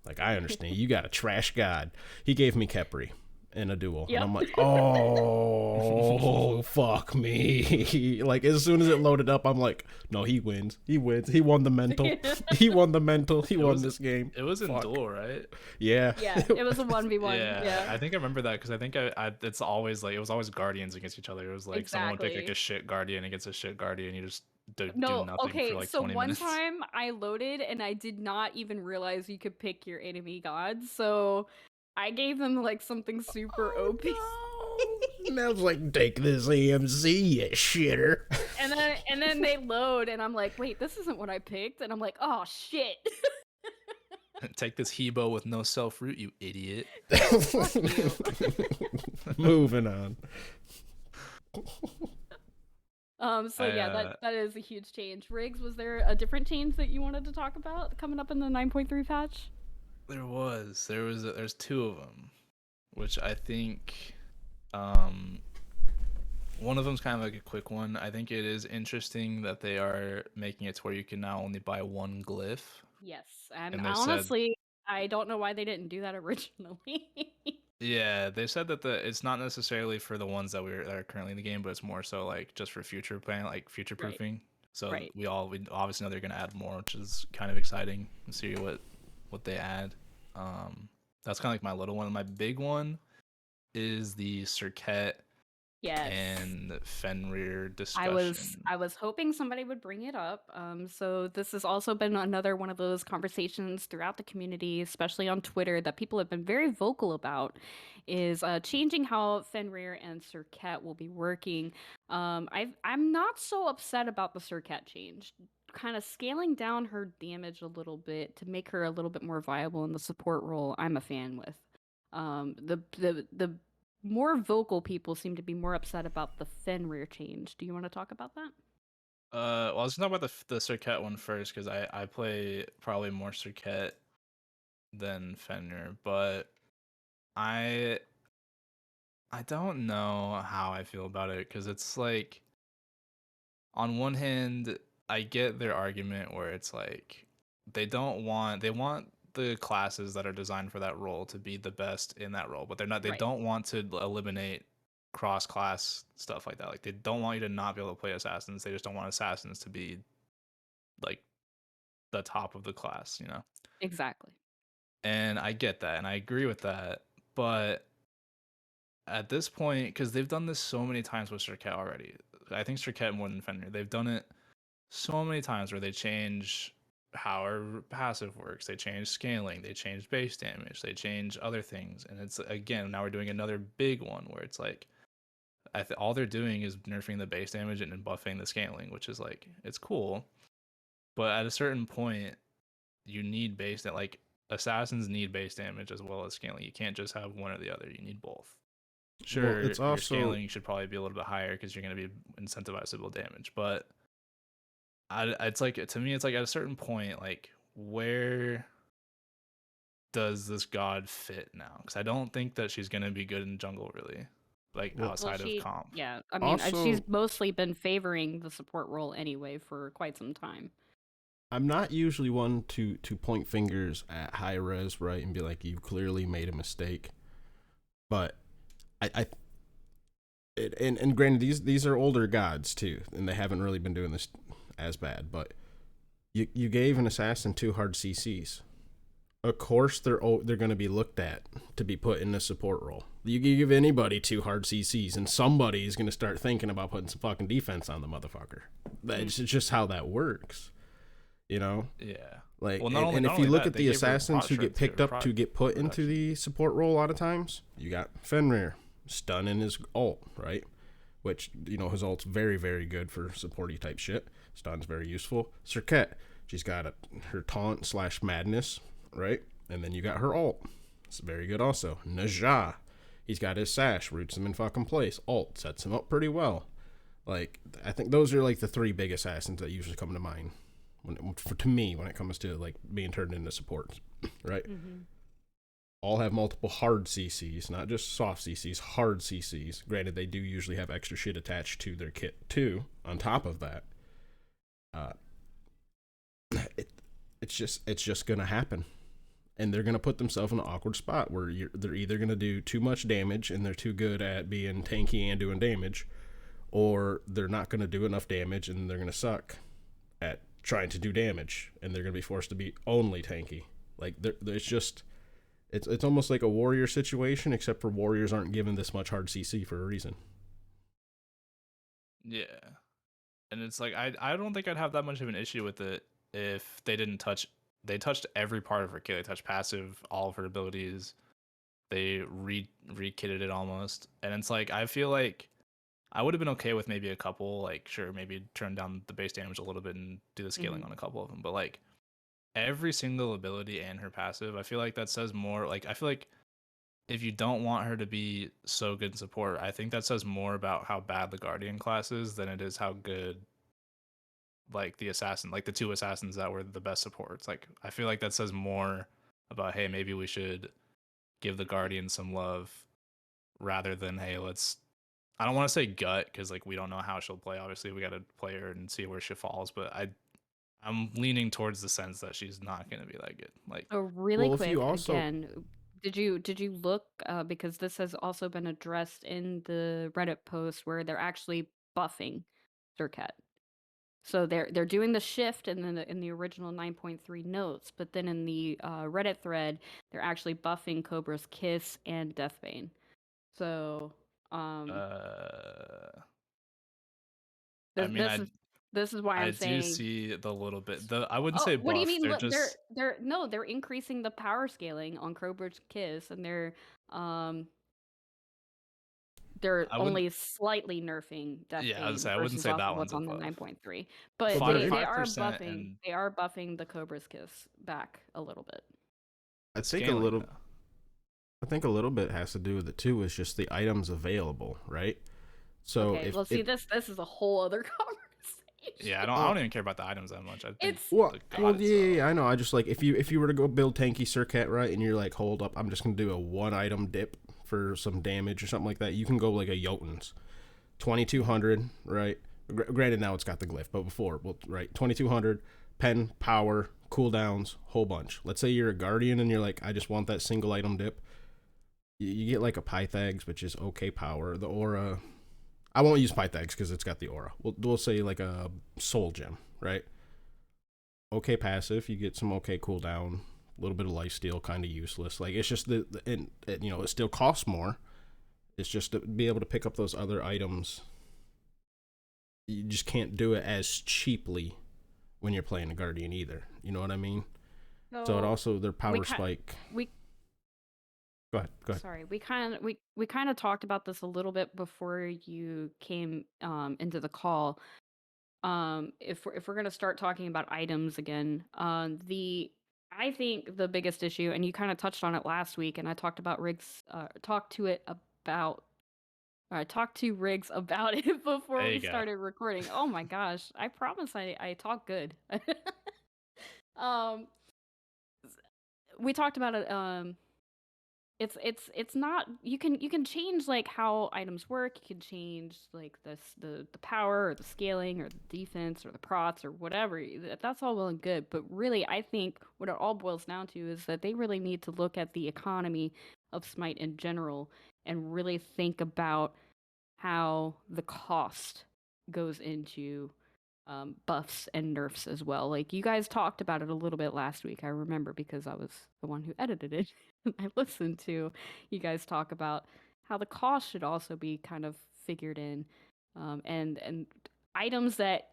Like, I understand. You got a trash god. He gave me Kepri in a duel. Yep. And I'm like, oh, fuck me. Like, as soon as it loaded up, I'm like, no, he wins. He wins. He won the mental. He won the mental. He won this game. It was in duel, right? Yeah. Yeah, it was a 1v1. Yeah. I think I remember that because I think it's always like, it was always guardians against each other. It was like someone would pick like a shit guardian against a shit guardian. You just do nothing for like 20 minutes. So one time I loaded and I did not even realize you could pick your enemy god. So I gave them like something super OP. No. And I was like, take this AMC, you shitter. And then they load and I'm like, wait, this isn't what I picked. And I'm like, oh shit. Take this Hebo with no self root, you idiot. Fuck you. Moving on. So yeah, that is a huge change. Riggs, was there a different change that you wanted to talk about coming up in the 9.3 patch? There's two of them, which I think, um, one of them's kind of like a quick one. I think it is interesting that they are making it to where you can now only buy one glyph. Yes, and And they said, honestly, I don't know why they didn't do that originally. yeah, they said that it's not necessarily for the ones that are currently in the game, but it's more so like just for future plan, like future Right. proofing. So Right. we obviously know they're gonna add more, which is kind of exciting to see what they add. That's kind of like my little one. My big one is the Serqet Yes. and Fenrir discussion. I was hoping somebody would bring it up. So this has also been another one of those conversations throughout the community, especially on Twitter, that people have been very vocal about, is changing how Fenrir and Serqet will be working. I'm not so upset about the Serqet change. Kind of scaling down her damage a little bit to make her a little bit more viable in the support role. I'm a fan with. The more vocal people seem to be more upset about the Fenrir change. Do you want to talk about that? Well, let's talk about the Serqet one first, because I play probably more Serqet than Fenrir, but I I don't know how I feel about it, because it's like, on one hand, I get their argument where it's like they want the classes that are designed for that role to be the best in that role, but they Right. don't want to eliminate cross class stuff like that. Like, they don't want you to not be able to play assassins. They just don't want assassins to be like the top of the class, you know? Exactly. And I get that and I agree with that. But at this point, because they've done this so many times with Serqet already, I think Serqet more than Fenrir, they've done it so many times where they change how our passive works, they change scaling, they change base damage, they change other things, and it's, again, now we're doing another big one where it's like, all they're doing is nerfing the base damage and buffing the scaling, which is like, it's cool, but at a certain point, you need base that, like, assassins need base damage as well as scaling. You can't just have one or the other. You need both. Well, Sure, it's your also scaling should probably be a little bit higher because you're going to be incentivized to build damage, but it's like, to me, it's like, at a certain point, like, where does this god fit now? Because I don't think that she's gonna be good in jungle, really, like, well, Well, outside of comp. yeah, I mean, she's also mostly been favoring the support role anyway for quite some time. I'm not usually one to point fingers at high res, right, and be like, you clearly made a mistake. But and granted, these are older gods too, and they haven't really been doing this as bad. But you gave an assassin 2 hard CCs. Of course, they're going to be looked at to be put in a support role. You give anybody 2 hard CCs, and somebody is going to start thinking about putting some fucking defense on the motherfucker. That's just how that works, you know. Yeah. Like, Well, and if you look at the assassins who get picked up to get put into protection. the support role, a lot of times you got Fenrir stunning his ult, right? Which, you know, his ult's very, very good for supporty type shit. Stun's very useful. Serqet, she's got her taunt / madness, right? And then you got her ult. It's very good also. Najah, he's got his sash, roots him in fucking place. Ult sets him up pretty well. Like, I think those are like the 3 big assassins that usually come to mind to me when it comes to like being turned into supports, right? Mm-hmm. All have multiple hard CCs, not just soft CCs, hard CCs. Granted, they do usually have extra shit attached to their kit too. On top of that, it's just gonna happen, and they're gonna put themselves in an awkward spot where they're either gonna do too much damage and they're too good at being tanky and doing damage, or they're not gonna do enough damage and they're gonna suck at trying to do damage, and they're gonna be forced to be only tanky. Like, there's just it's almost like a warrior situation, except for warriors aren't given this much hard CC for a reason. Yeah. And it's like, I don't think I'd have that much of an issue with it if they didn't touch. They touched every part of her kit. They touched passive, all of her abilities. They re-kitted it almost, and it's like, I feel like I would have been okay with maybe a couple, like, sure, maybe turn down the base damage a little bit and do the scaling on a couple of them, but like, every single ability and her passive, I feel like that says more. Like, I feel like if you don't want her to be so good in support, I think that says more about how bad the Guardian class is than it is how good, like, the assassin, like the two assassins that were the best supports. Like, I feel like that says more about, hey, maybe we should give the Guardian some love rather than, hey, let's. I don't want to say gut because like we don't know how she'll play. Obviously, we got to play her and see where she falls. But I'm leaning towards the sense that she's not going to be that good. Like, So really Well, if you quick, also again, did you look because this has also been addressed in the Reddit post where they're actually buffing Serqet. So they're doing the shift in the original 9.3 notes, but then in the Reddit thread, they're actually buffing Cobra's Kiss and Deathbane. So I mean, this is why I I'm do saying. see the little bit. I wouldn't Oh, say what do you buff. mean? They're just. They're increasing the power scaling on Cobra's Kiss, and um they're I wouldn't. only slightly nerfing Yeah, I would Deathbane say I wouldn't versus say off that of one's what's a on the buff. 9.3. But Well, there they is- are 5% buffing and they are buffing the Cobra's Kiss back a little bit. I think a scaling little. though. I think a little bit has to do with it too. Is just the items available, right? So Okay, well, see, this is a whole other conversation. Yeah, I don't even care about the items that much. I think It's well, the god yeah, itself. I know. I just like if you were to go build tanky Serqet, right, and you're like, hold up, I'm just gonna do a one item dip for some damage or something like that. You can go like a Jotun's, 2200, right? Granted, now it's got the glyph, but before, well, right, 2200, pen, power, cooldowns, whole bunch. Let's say you're a guardian and you're like, I just want that single item dip. You get like a Pythags, which is okay power. The aura, I won't use Pythags because it's got the aura. We'll say like a soul gem, right? Okay passive, you get some okay cooldown, a little bit of lifesteal, kind of useless. Like it's just and you know, it still costs more. It's just to be able to pick up those other items. You just can't do it as cheaply when you're playing a guardian either. You know what I mean? So it also their power spike. We Go ahead. Sorry, we kind of talked about this a little bit before you came into the call. If we're gonna start talking about items again, I think the biggest issue, and you kind of touched on it last week, and I talked about Riggs, talked to Riggs about it before There we you go. started recording. Oh my gosh, I promise I talk good. um, we talked about it. It's not, you can change like how items work. You can change like the power or the scaling or the defense or the prots or whatever. That's all well and good, but really I think what it all boils down to is that they really need to look at the economy of Smite in general and really think about how the cost goes into buffs and nerfs as well. Like you guys talked about it a little bit last week. I remember because I was the one who edited it. I listened to you guys talk about how the cost should also be kind of figured in, and items that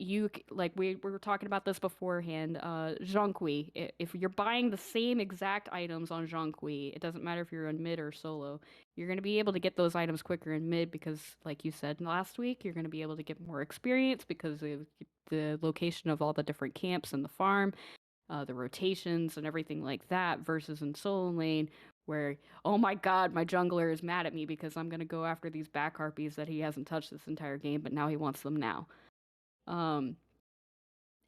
like we were talking about this beforehand. Zhonghui. If you're buying the same exact items on Zhonghui, it doesn't matter if you're in mid or solo. You're going to be able to get those items quicker in mid because, like you said last week, you're going to be able to get more experience because of the location of all the different camps in the farm, the rotations and everything like that, versus in solo lane where, oh my god, my jungler is mad at me because I'm going to go after these back harpies that he hasn't touched this entire game, but now he wants them now. I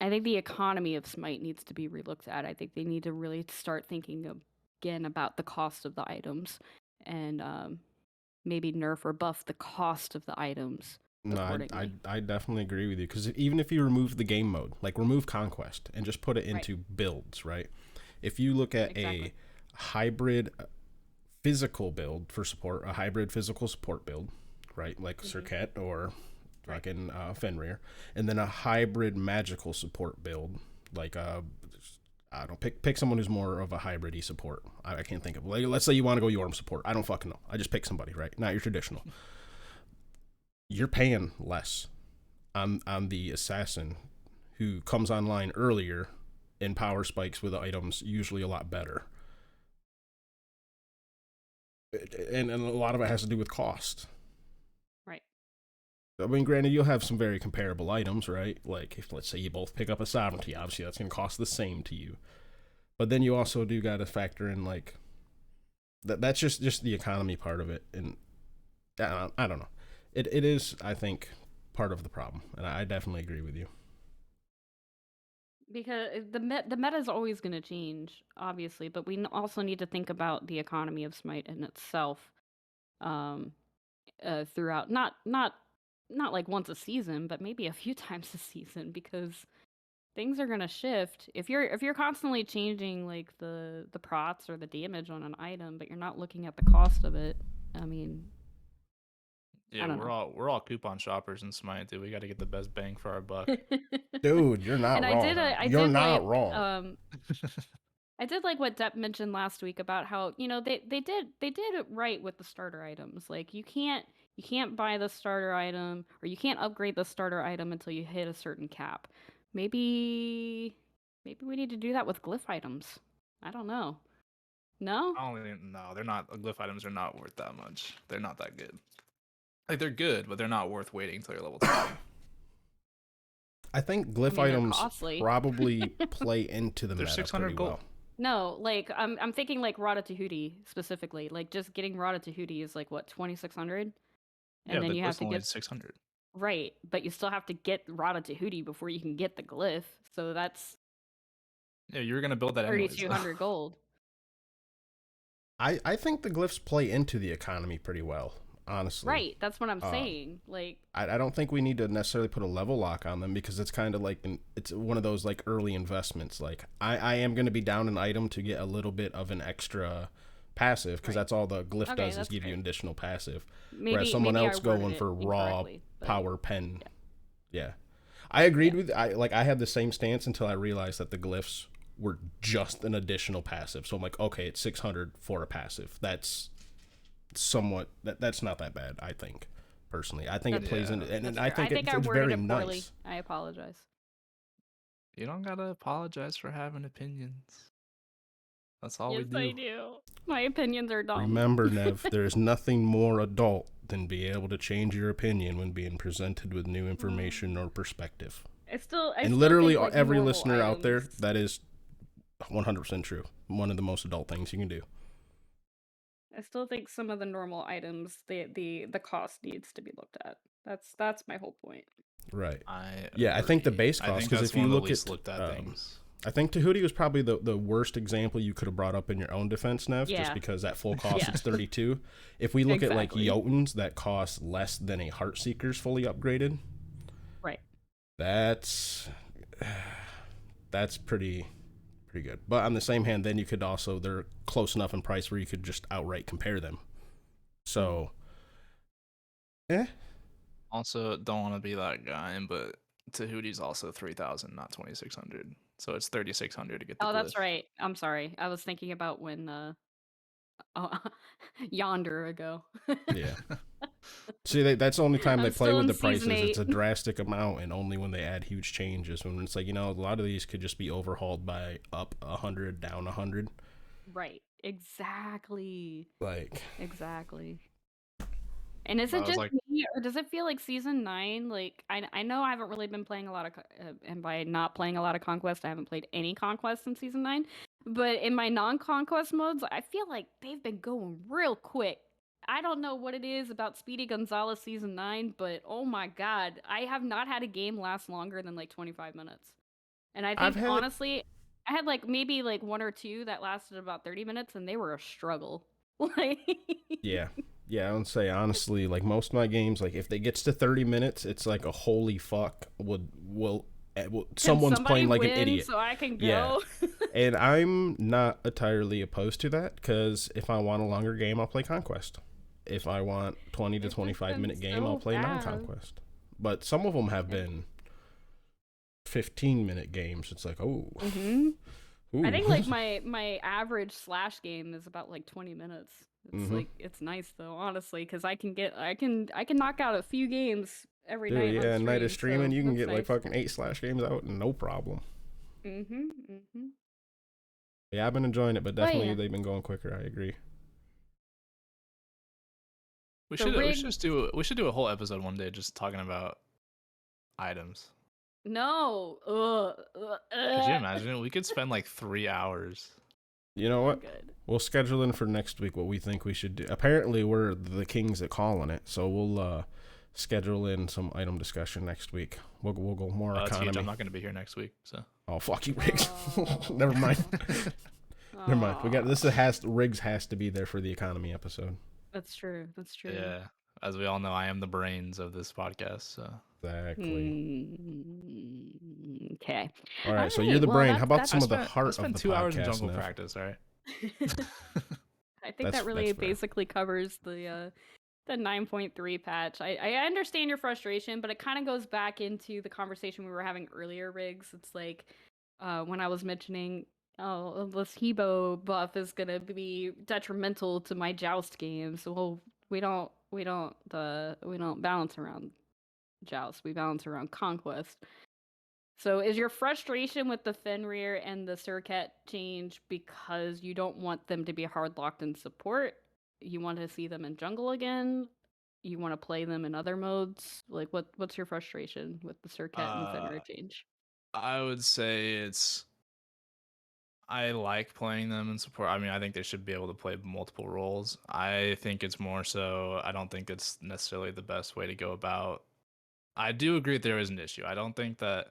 think the economy of Smite needs to be relooked at. I think they need to really start thinking again about the cost of the items and maybe nerf or buff the cost of the items No, accordingly. I definitely agree with you because even if you remove the game mode, like remove conquest and just put it into builds, right? If you look at a hybrid physical build for support, a hybrid physical support build, right, like Serqet or fucking Fenrir, and then a hybrid magical support build, like I don't pick someone who's more of a hybrid-y support. I can't think of, like, let's say you want to go Yorm support. I don't fucking know. I just pick somebody, right? Not your traditional. You're paying less on the assassin who comes online earlier and power spikes with items usually a lot better. And a lot of it has to do with cost. Right. I mean, granted, you'll have some very comparable items, right? Like, if let's say you both pick up a sovereignty, obviously that's going to cost the same to you. But then you also do got to factor in like that's just the economy part of it, and I don't know. It is, I think, part of the problem, and I definitely agree with you. Because the meta is always going to change, obviously, but we also need to think about the economy of Smite in itself, um, throughout not like once a season, but maybe a few times a season, because things are going to shift. If you're constantly changing like the prots or the damage on an item, but you're not looking at the cost of it, I mean, Yeah, I don't we're all coupon shoppers in Smite, dude. We got to get the best bang for our buck. know. Dude, you're not And wrong. I You're did not like wrong. I did like what Depp mentioned last week about how, they did it right with the starter items. Like you can't buy the starter item, or you can't upgrade the starter item until you hit a certain cap. Maybe we need to do that with glyph items. I don't know. No? No, they're not. Glyph items are not worth that much. They're not that good. Like they're good, but they're not worth waiting until you're level 20. I think glyph they're items costly. probably play into the They're meta 600 pretty gold. well. No, like I'm thinking like Rada Tahuti specifically. Like just getting Rada Tahuti is like what, 2600? Yeah, then the you have glyph's to only get 600. right, but you still have to get Rada Tahuti before you can get the glyph. So that's Yeah, you were gonna build that anyways. 3200 gold. I think the glyphs play into the economy pretty well, honestly. Right, that's what I'm saying. Like I don't think we need to necessarily put a level lock on them, because it's kind of like it's one of those like early investments. Like I am going to be down an item to get a little bit of an extra passive, because that's all the glyph does is give you an additional passive. Whereas someone else going for raw power pen. Yeah. I agreed with I had the same stance until I realized that the glyphs were just an additional passive. So I'm like, okay, it's 600 for a passive. That's somewhat that's not that bad, I think. Personally, I think it plays in, and I think it's very nice. I apologize. You don't gotta apologize for having opinions. That's all we do. Yes, I do. My opinions are dumb. Remember, Nev, there is nothing more adult than be able to change your opinion when being presented with new information or perspective. And literally think, like, every listener items. out there, that is 100% true. One of the most adult things you can do. I still think some of the normal items, the cost needs to be looked at. That's my whole point. Right. I think the base cost, because if you look at things. I think Tahuti was probably the worst example you could have brought up in your own defense, Nev, just because at full cost it's 32. If we look at like Jotuns that cost less than a Heartseeker's fully upgraded, right? That's pretty good. But on the same hand, then you could also, they're close enough in price where you could just outright compare them. So, Also, don't want to be that guy, but Tahuti's also 3,000, not 2,600. So it's 3,600 to get the glyph. That's right. I'm sorry. I was thinking about when yonder ago. Yeah. See, that's the only time they play with the prices. It's a drastic amount, and only when they add huge changes. When it's like, a lot of these could just be overhauled by up 100, down 100. Right. Exactly. Exactly. And is it just me, or does it feel like season 9? Like I know I haven't really been playing a lot of, and by not playing a lot of Conquest, I haven't played any Conquest in season 9. But in my non-Conquest modes, I feel like they've been going real quick. I don't know what it is about Speedy Gonzalez season 9, but oh my god, I have not had a game last longer than like 25 minutes. And I think honestly, I had like maybe like one or two that lasted about 30 minutes, and they were a struggle. Yeah, I would say honestly, like most of my games, like if it gets to 30 minutes, it's like a holy fuck. Someone's playing like an idiot, so I can go. Yeah, and I'm not entirely opposed to that, because if I want a longer game, I'll play Conquest. If I want 20 to 25-minute game, I'll play non-Conquest. But some of them have been 15-minute games. It's like, oh. Mm-hmm. I think like my average Slash game is about like 20 minutes. It's like, it's nice though, honestly, because I can knock out a few games every night. Yeah, night of streaming, you can get like fucking 8 Slash games out, no problem. Yeah, I've been enjoying it, but definitely they've been going quicker. I agree. We should do a whole episode one day just talking about items. No. Could you imagine? We could spend like 3 hours. You know what? Good. We'll schedule in for next week what we think we should do. Apparently, we're the kings at calling it, so we'll schedule in some item discussion next week. We'll go more That's huge. economy. I'm not going to be here next week, so. Oh, fuck you, Riggs. Never mind. Aw. Never mind. We got Riggs has to be there for the economy episode. That's true. That's true. Yeah. As we all know, I am the brains of this podcast, so. Exactly. Okay. All right, so you're the brain. How about some of the I heart of spent the 2 hours in podcast, jungle Nev? practice, all right? I think that really that's fair. basically covers the 9.3 patch. I understand your frustration, but it kind of goes back into the conversation we were having earlier, Riggs. It's like when I was mentioning, oh, this Hebo buff is gonna be detrimental to my Joust games. Well, we don't balance around Joust. We balance around Conquest. So is your frustration with the Fenrir and the Serqet change because you don't want them to be hard locked in support? You want to see them in jungle again? You want to play them in other modes? Like what's your frustration with the Serqet and Fenrir change? I would say I like playing them in support. I mean, I think they should be able to play multiple roles. I think it's more so, I don't think it's necessarily the best way to go about. I do agree that there is an issue. I don't think that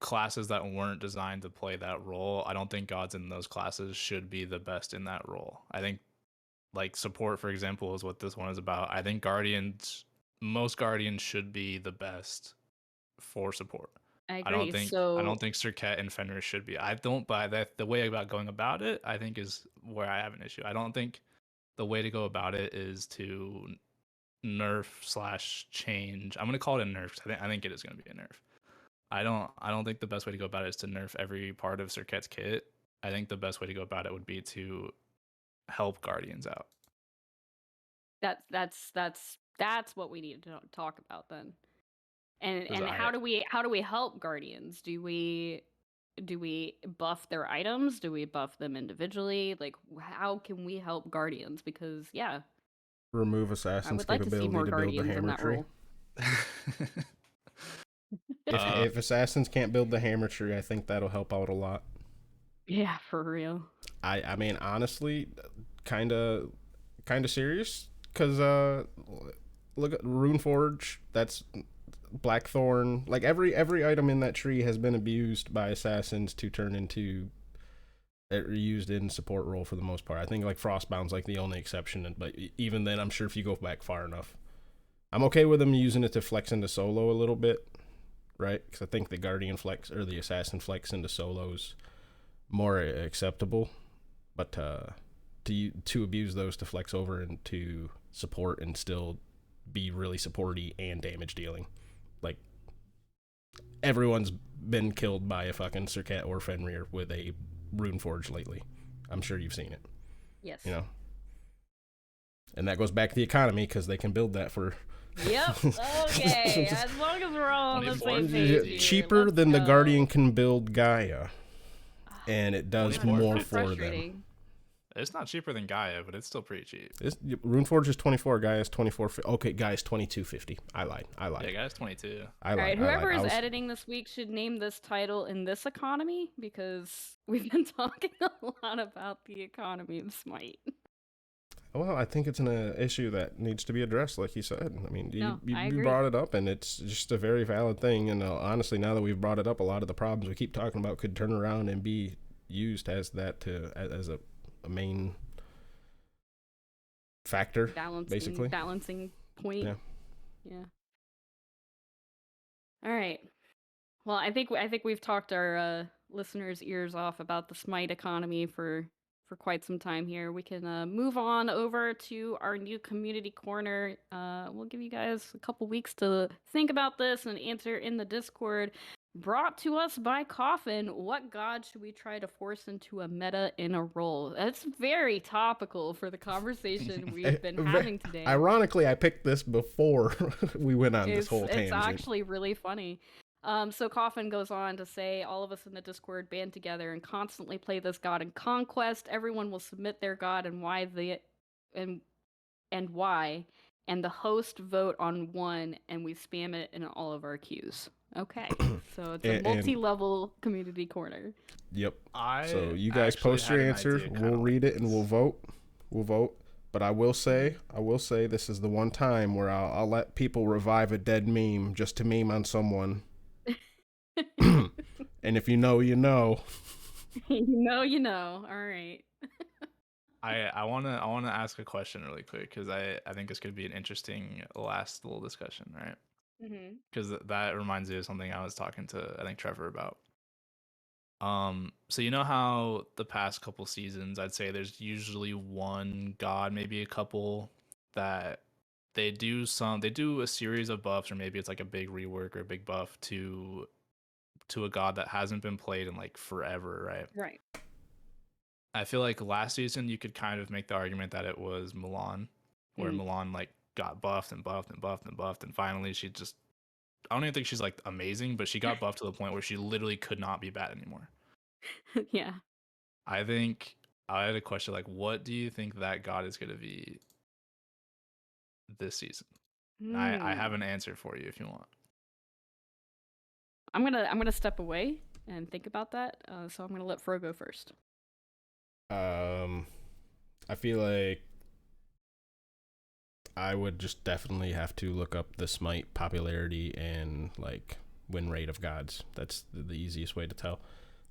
classes that weren't designed to play that role, I don't think gods in those classes should be the best in that role. I think like support, for example, is what this one is about. I think most guardians should be the best for support. I I agree. don't think So Serqet and Fenrir should be. I don't buy that. The way about going about it, I think, is where I have an issue. I don't think the way to go about it is to nerf/change. I'm gonna call it a nerf. I think it is gonna be a nerf. I don't think the best way to go about it is to nerf every part of Serqet's kit. I think the best way to go about it would be to help guardians out. that's what we need to talk about then. And how do we help guardians? Do we buff their items? Do we buff them individually? Like how can we help guardians? Because yeah, Remove I assassin's would like to see capability more to build the guardians in hammer that tree. role. If assassins can't build the hammer tree, I think that'll help out a lot. Yeah, for real. I mean, honestly, kind of serious, because look at Runeforge. That's Blackthorn. Like every item in that tree has been abused by assassins to turn into used in support role for the most part. I think like Frostbound's like the only exception, but even then, I'm sure if you go back far enough, I'm okay with them using it to flex into solo a little bit, right? Because I think the Guardian flex or the Assassin flex into solos more acceptable, but to abuse those to flex over into support and still be really supporty and damage dealing, like everyone's been killed by a fucking Serqet or Fenrir with a Runeforge lately. I'm sure you've seen it. Yes. You know, and that goes back to the economy because they can build that for. Yep. Okay. As long as we're all on the same 24. page. here, Cheaper let's than the go. Guardian can build Gaia, and it does 24. more So for them. frustrating. It's not cheaper than Gaia, but it's still pretty cheap. Runeforge is 24. Gaia's 24. Okay, Gaia's 22.50. I lied. Yeah, Gaia's 22. I All lied. right, whoever I is was- editing this week should name this title in this economy because we've been talking a lot about the economy of Smite. Well, I think it's an issue that needs to be addressed, like you said. I mean, No, I you agree. brought it up, and it's just a very valid thing. And honestly, now that we've brought it up, a lot of the problems we keep talking about could turn around and be used as a main factor, basically. Balancing point. Yeah. All right. Well, I think we've talked our listeners' ears off about the Smite economy for quite some time here. We can move on over to our new community corner. We'll give you guys a couple weeks to think about this and answer in the Discord. Brought to us by Coffin. What god should we try to force into a meta in a role? That's very topical for the conversation we've been having today. Ironically, I picked this before we went on this whole tangent. It's actually really funny. So Coffin goes on to say, all of us in the Discord band together and constantly play this god in Conquest. Everyone will submit their god and why and why, and the host vote on one, and we spam it in all of our queues. Okay, so it's a And multi-level community corner. yep. I So you guys actually post had your an answer. idea kinda We'll like read it and this. we'll vote. We'll vote. But I will say this is the one time where I'll let people revive a dead meme just to meme on someone. And if you know, you know. You know. All right. I wanna ask a question really quick because I think this could be an interesting last little discussion, right? Mm-hmm. Because that reminds me of something I was talking to I think Trevor about. So you know how the past couple seasons, I'd say there's usually one god, maybe a couple, that they do a series of buffs, or maybe it's like a big rework or a big buff to a god that hasn't been played in like forever, right? Right. I feel like last season you could kind of make the argument that it was Milan, where Milan like got buffed and buffed and buffed and buffed, and finally she just, I don't even think she's like amazing, but she got buffed to the point where she literally could not be bad anymore. Yeah. I think I had a question like, what do you think that god is going to be this season? And I have an answer for you if you want. I'm gonna step away and think about that. So I'm gonna let Fro go first. I feel like I would just definitely have to look up the Smite popularity and like win rate of gods. That's the easiest way to tell.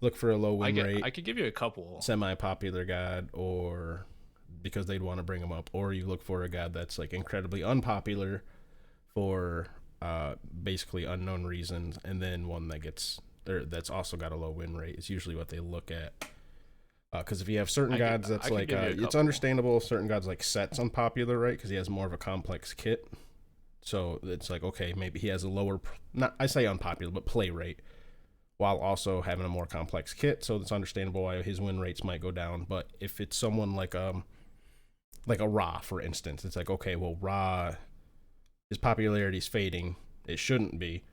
Look for a low win rate. I could give you a couple. Semi-popular god, or because they'd want to bring them up, or you look for a god that's like incredibly unpopular for basically unknown reasons, and then one that gets that's also got a low win rate is usually what they look at. Because if you have certain gods that's like it's understandable if certain gods like Set's unpopular, right? Because he has more of a complex kit, so it's like, okay, maybe he has a lower, not I say unpopular, but play rate, while also having a more complex kit, so it's understandable why his win rates might go down. But if it's someone like a Ra, for instance, it's like, okay, well, Ra, his popularity is fading. It shouldn't be,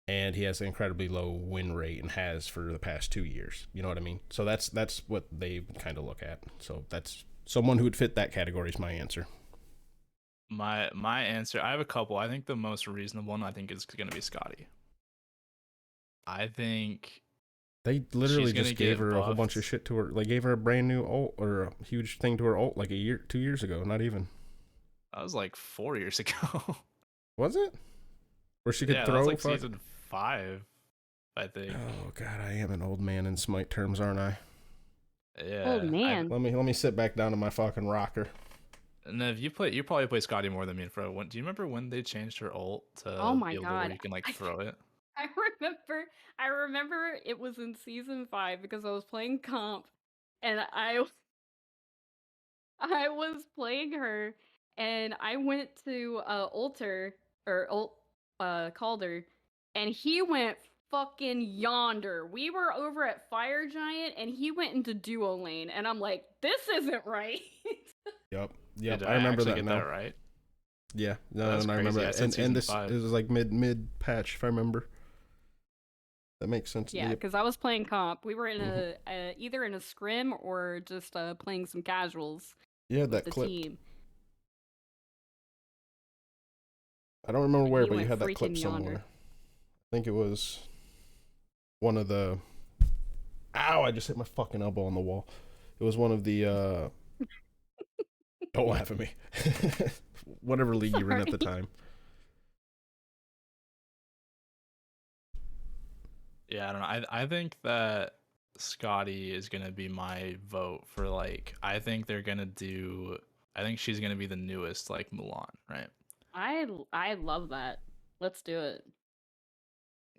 and he has an incredibly low win rate and has for the past 2 years. You know what I mean? So that's what they kind of look at. So that's someone who would fit that category is my answer. My answer, I have a couple. I think the most reasonable one I think is going to be Scotty. I think they literally just gave her a whole bunch of shit to her. They gave her a brand new ult, or a huge thing to her ult, like 2 years ago. Not even. That was like 4 years ago. Was it? Where she could throw? That was like season 5, I think. Oh god, I am an old man in Smite terms, aren't I? Yeah. Old man. Let me sit back down in my fucking rocker. And if you probably play Scotty more than me and Fro. Do you remember when they changed her ult to Oh my be able to where you can like throw it? I remember it was in season 5 because I was playing comp, and I was playing her, and I went to Alter or Calder, and he went fucking yonder. We were over at Fire Giant, and he went into duo lane, and I'm like, this isn't right. Yep. Did I remember that get now. that right? Yeah, no, and I remember that. And this it was like mid patch, if I remember. That makes sense. Yeah, because I was playing comp. We were in a either in a scrim or just playing some casuals. Yeah, that clip. Team. I don't remember where, but you had that clip somewhere. I think it was one of the. Ow! I just hit my fucking elbow on the wall. It was one of the. Don't laugh at me. Whatever league you were in at the time. Yeah, I don't know. I think that Scotty is gonna be my vote for like. I think she's gonna be the newest like Mulan, right? I love that. Let's do it.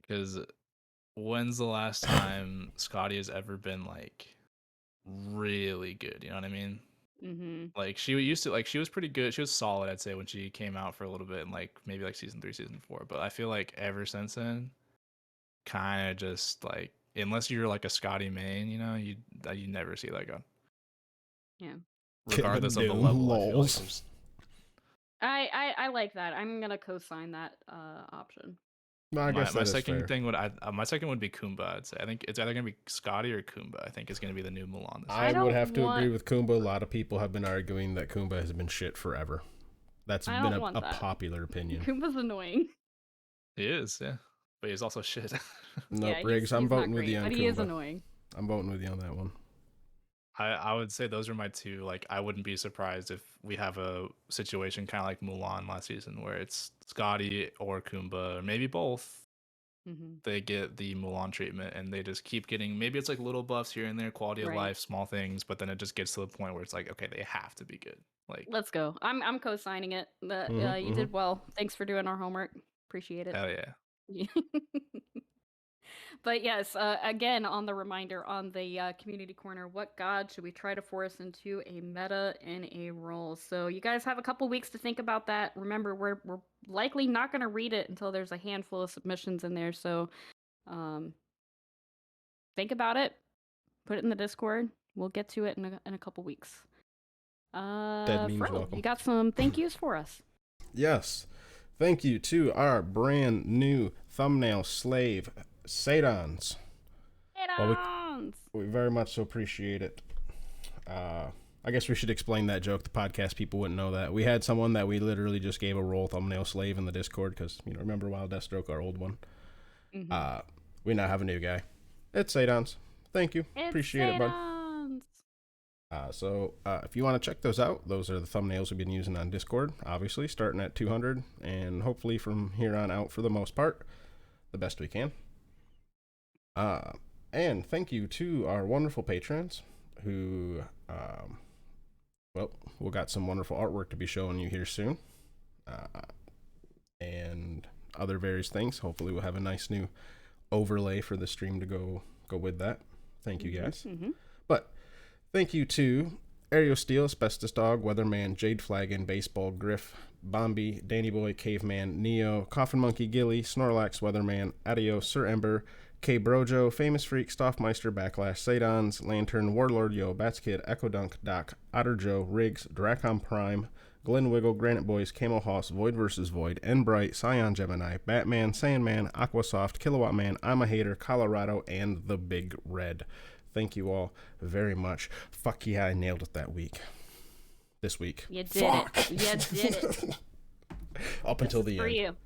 Because when's the last time Scotty has ever been like really good? You know what I mean? Mm-hmm. Like she used to, like she was pretty good. She was solid, I'd say, when she came out for a little bit, and like maybe like season 3, season 4. But I feel like ever since then, kind of just like, unless you're like a Scotty main, you know, you never see that gun. Yeah. Regardless of the level, I like that. I'm gonna co-sign that option. No, I guess my second thing would my second would be Kumba. I'd say I think it's either gonna be Scotty or Kumba. I think it's gonna be the new Mulan. I would have to agree with Kumba. A lot of people have been arguing that Kumba has been shit forever. That's been a popular opinion. Kumba's annoying. He is, yeah. but he's also shit. Nope, Yeah, Riggs, I'm he's not voting with great, you on but he is Kumba. annoying. I'm voting with you on that one. I would say those are my two. Like, I wouldn't be surprised if we have a situation kind of like Mulan last season, where it's Scotty or Kumba, or maybe both. Mm-hmm. They get the Mulan treatment, and they just keep getting. Maybe it's like little buffs here and there, quality of Right. life, small things, but then it just gets to the point where it's like, okay, they have to be good. Like, Let's go. I'm co-signing it. Mhm, You did well. Thanks for doing our homework. Appreciate it. hell yeah. Yeah. But yes, again, on the reminder on the community corner, what god should we try to force into a meta in a role? So you guys have a couple weeks to think about that. Remember, we're likely not going to read it until there's a handful of submissions in there. So think about it. Put it in the Discord. We'll get to it in a couple weeks. Dead memes Fro, welcome. you got some thank yous for us. Yes. Thank you to our brand new thumbnail slave, Sadons. Well, we very much so appreciate it. I guess we should explain that joke. The podcast people wouldn't know that. We had someone that we literally just gave a role thumbnail slave in the Discord because, remember Wild Deathstroke, our old one? Mm-hmm. We now have a new guy. It's Sadons. Thank you. Appreciate it, bud. So if you want to check those out, those are the thumbnails we've been using on Discord, obviously, starting at 200, and hopefully from here on out, for the most part, the best we can. And thank you to our wonderful patrons who, we'll got some wonderful artwork to be showing you here soon. And other various things. Hopefully we'll have a nice new overlay for the stream to go with that. Thank you, guys. Mm-hmm. But thank you to Aereo Steel, Asbestos Dog, Weatherman, Jade Flagon, Baseball, Griff, Bombi, Danny Boy, Caveman, Neo, Coffin Monkey, Gilly, Snorlax, Weatherman, Adios, Sir Ember, K Brojo, Famous Freak, Stoffmeister, Backlash, Sadons, Lantern, Warlord Yo, Batskid, Echo Dunk, Doc, Otter Joe, Riggs, Dracon Prime, Glen Wiggle, Granite Boys, Camel Hoss, Void vs. Void, Enbright, Scion Gemini, Batman, Sandman, Aquasoft, Kilowatt Man, I'm a Hater, Colorado, and the Big Red. Thank you all very much. Fuck yeah, I nailed it that week. This week. You did it. You did it. Up until the end. You.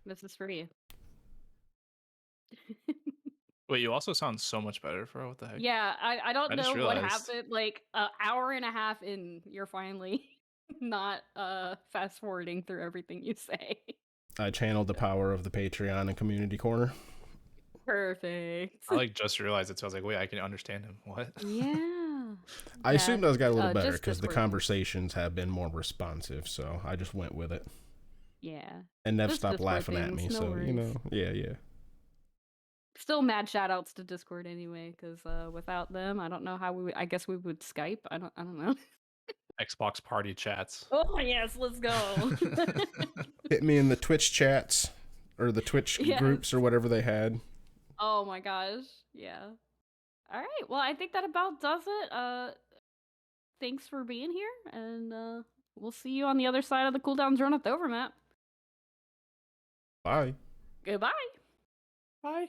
This is for you. Wait, you also sound so much better, Fro. What the heck? Yeah, I don't know what realized. happened. Like an hour and a half in, you're finally not fast forwarding through everything you say. I channeled the power of the Patreon and community corner. Perfect. I just realized it, so I was like, wait, I can understand him. What? Yeah. I assumed I was got a little better just because the Discord. conversations have been more responsive, so I just went with it. Yeah. And Nev Just stopped Discord laughing at me, things, no so worries. yeah. Still mad shout outs to Discord anyway, because without them, I don't know how we would. I guess we would Skype. I don't know. Xbox party chats. Oh yes, let's go. Hit me in the Twitch chats or the Twitch groups or whatever they had. Oh my gosh, yeah. All right, well I think that about does it. Thanks for being here, and we'll see you on the other side of the cooldowns run at the overmap. Bye. Goodbye. Bye.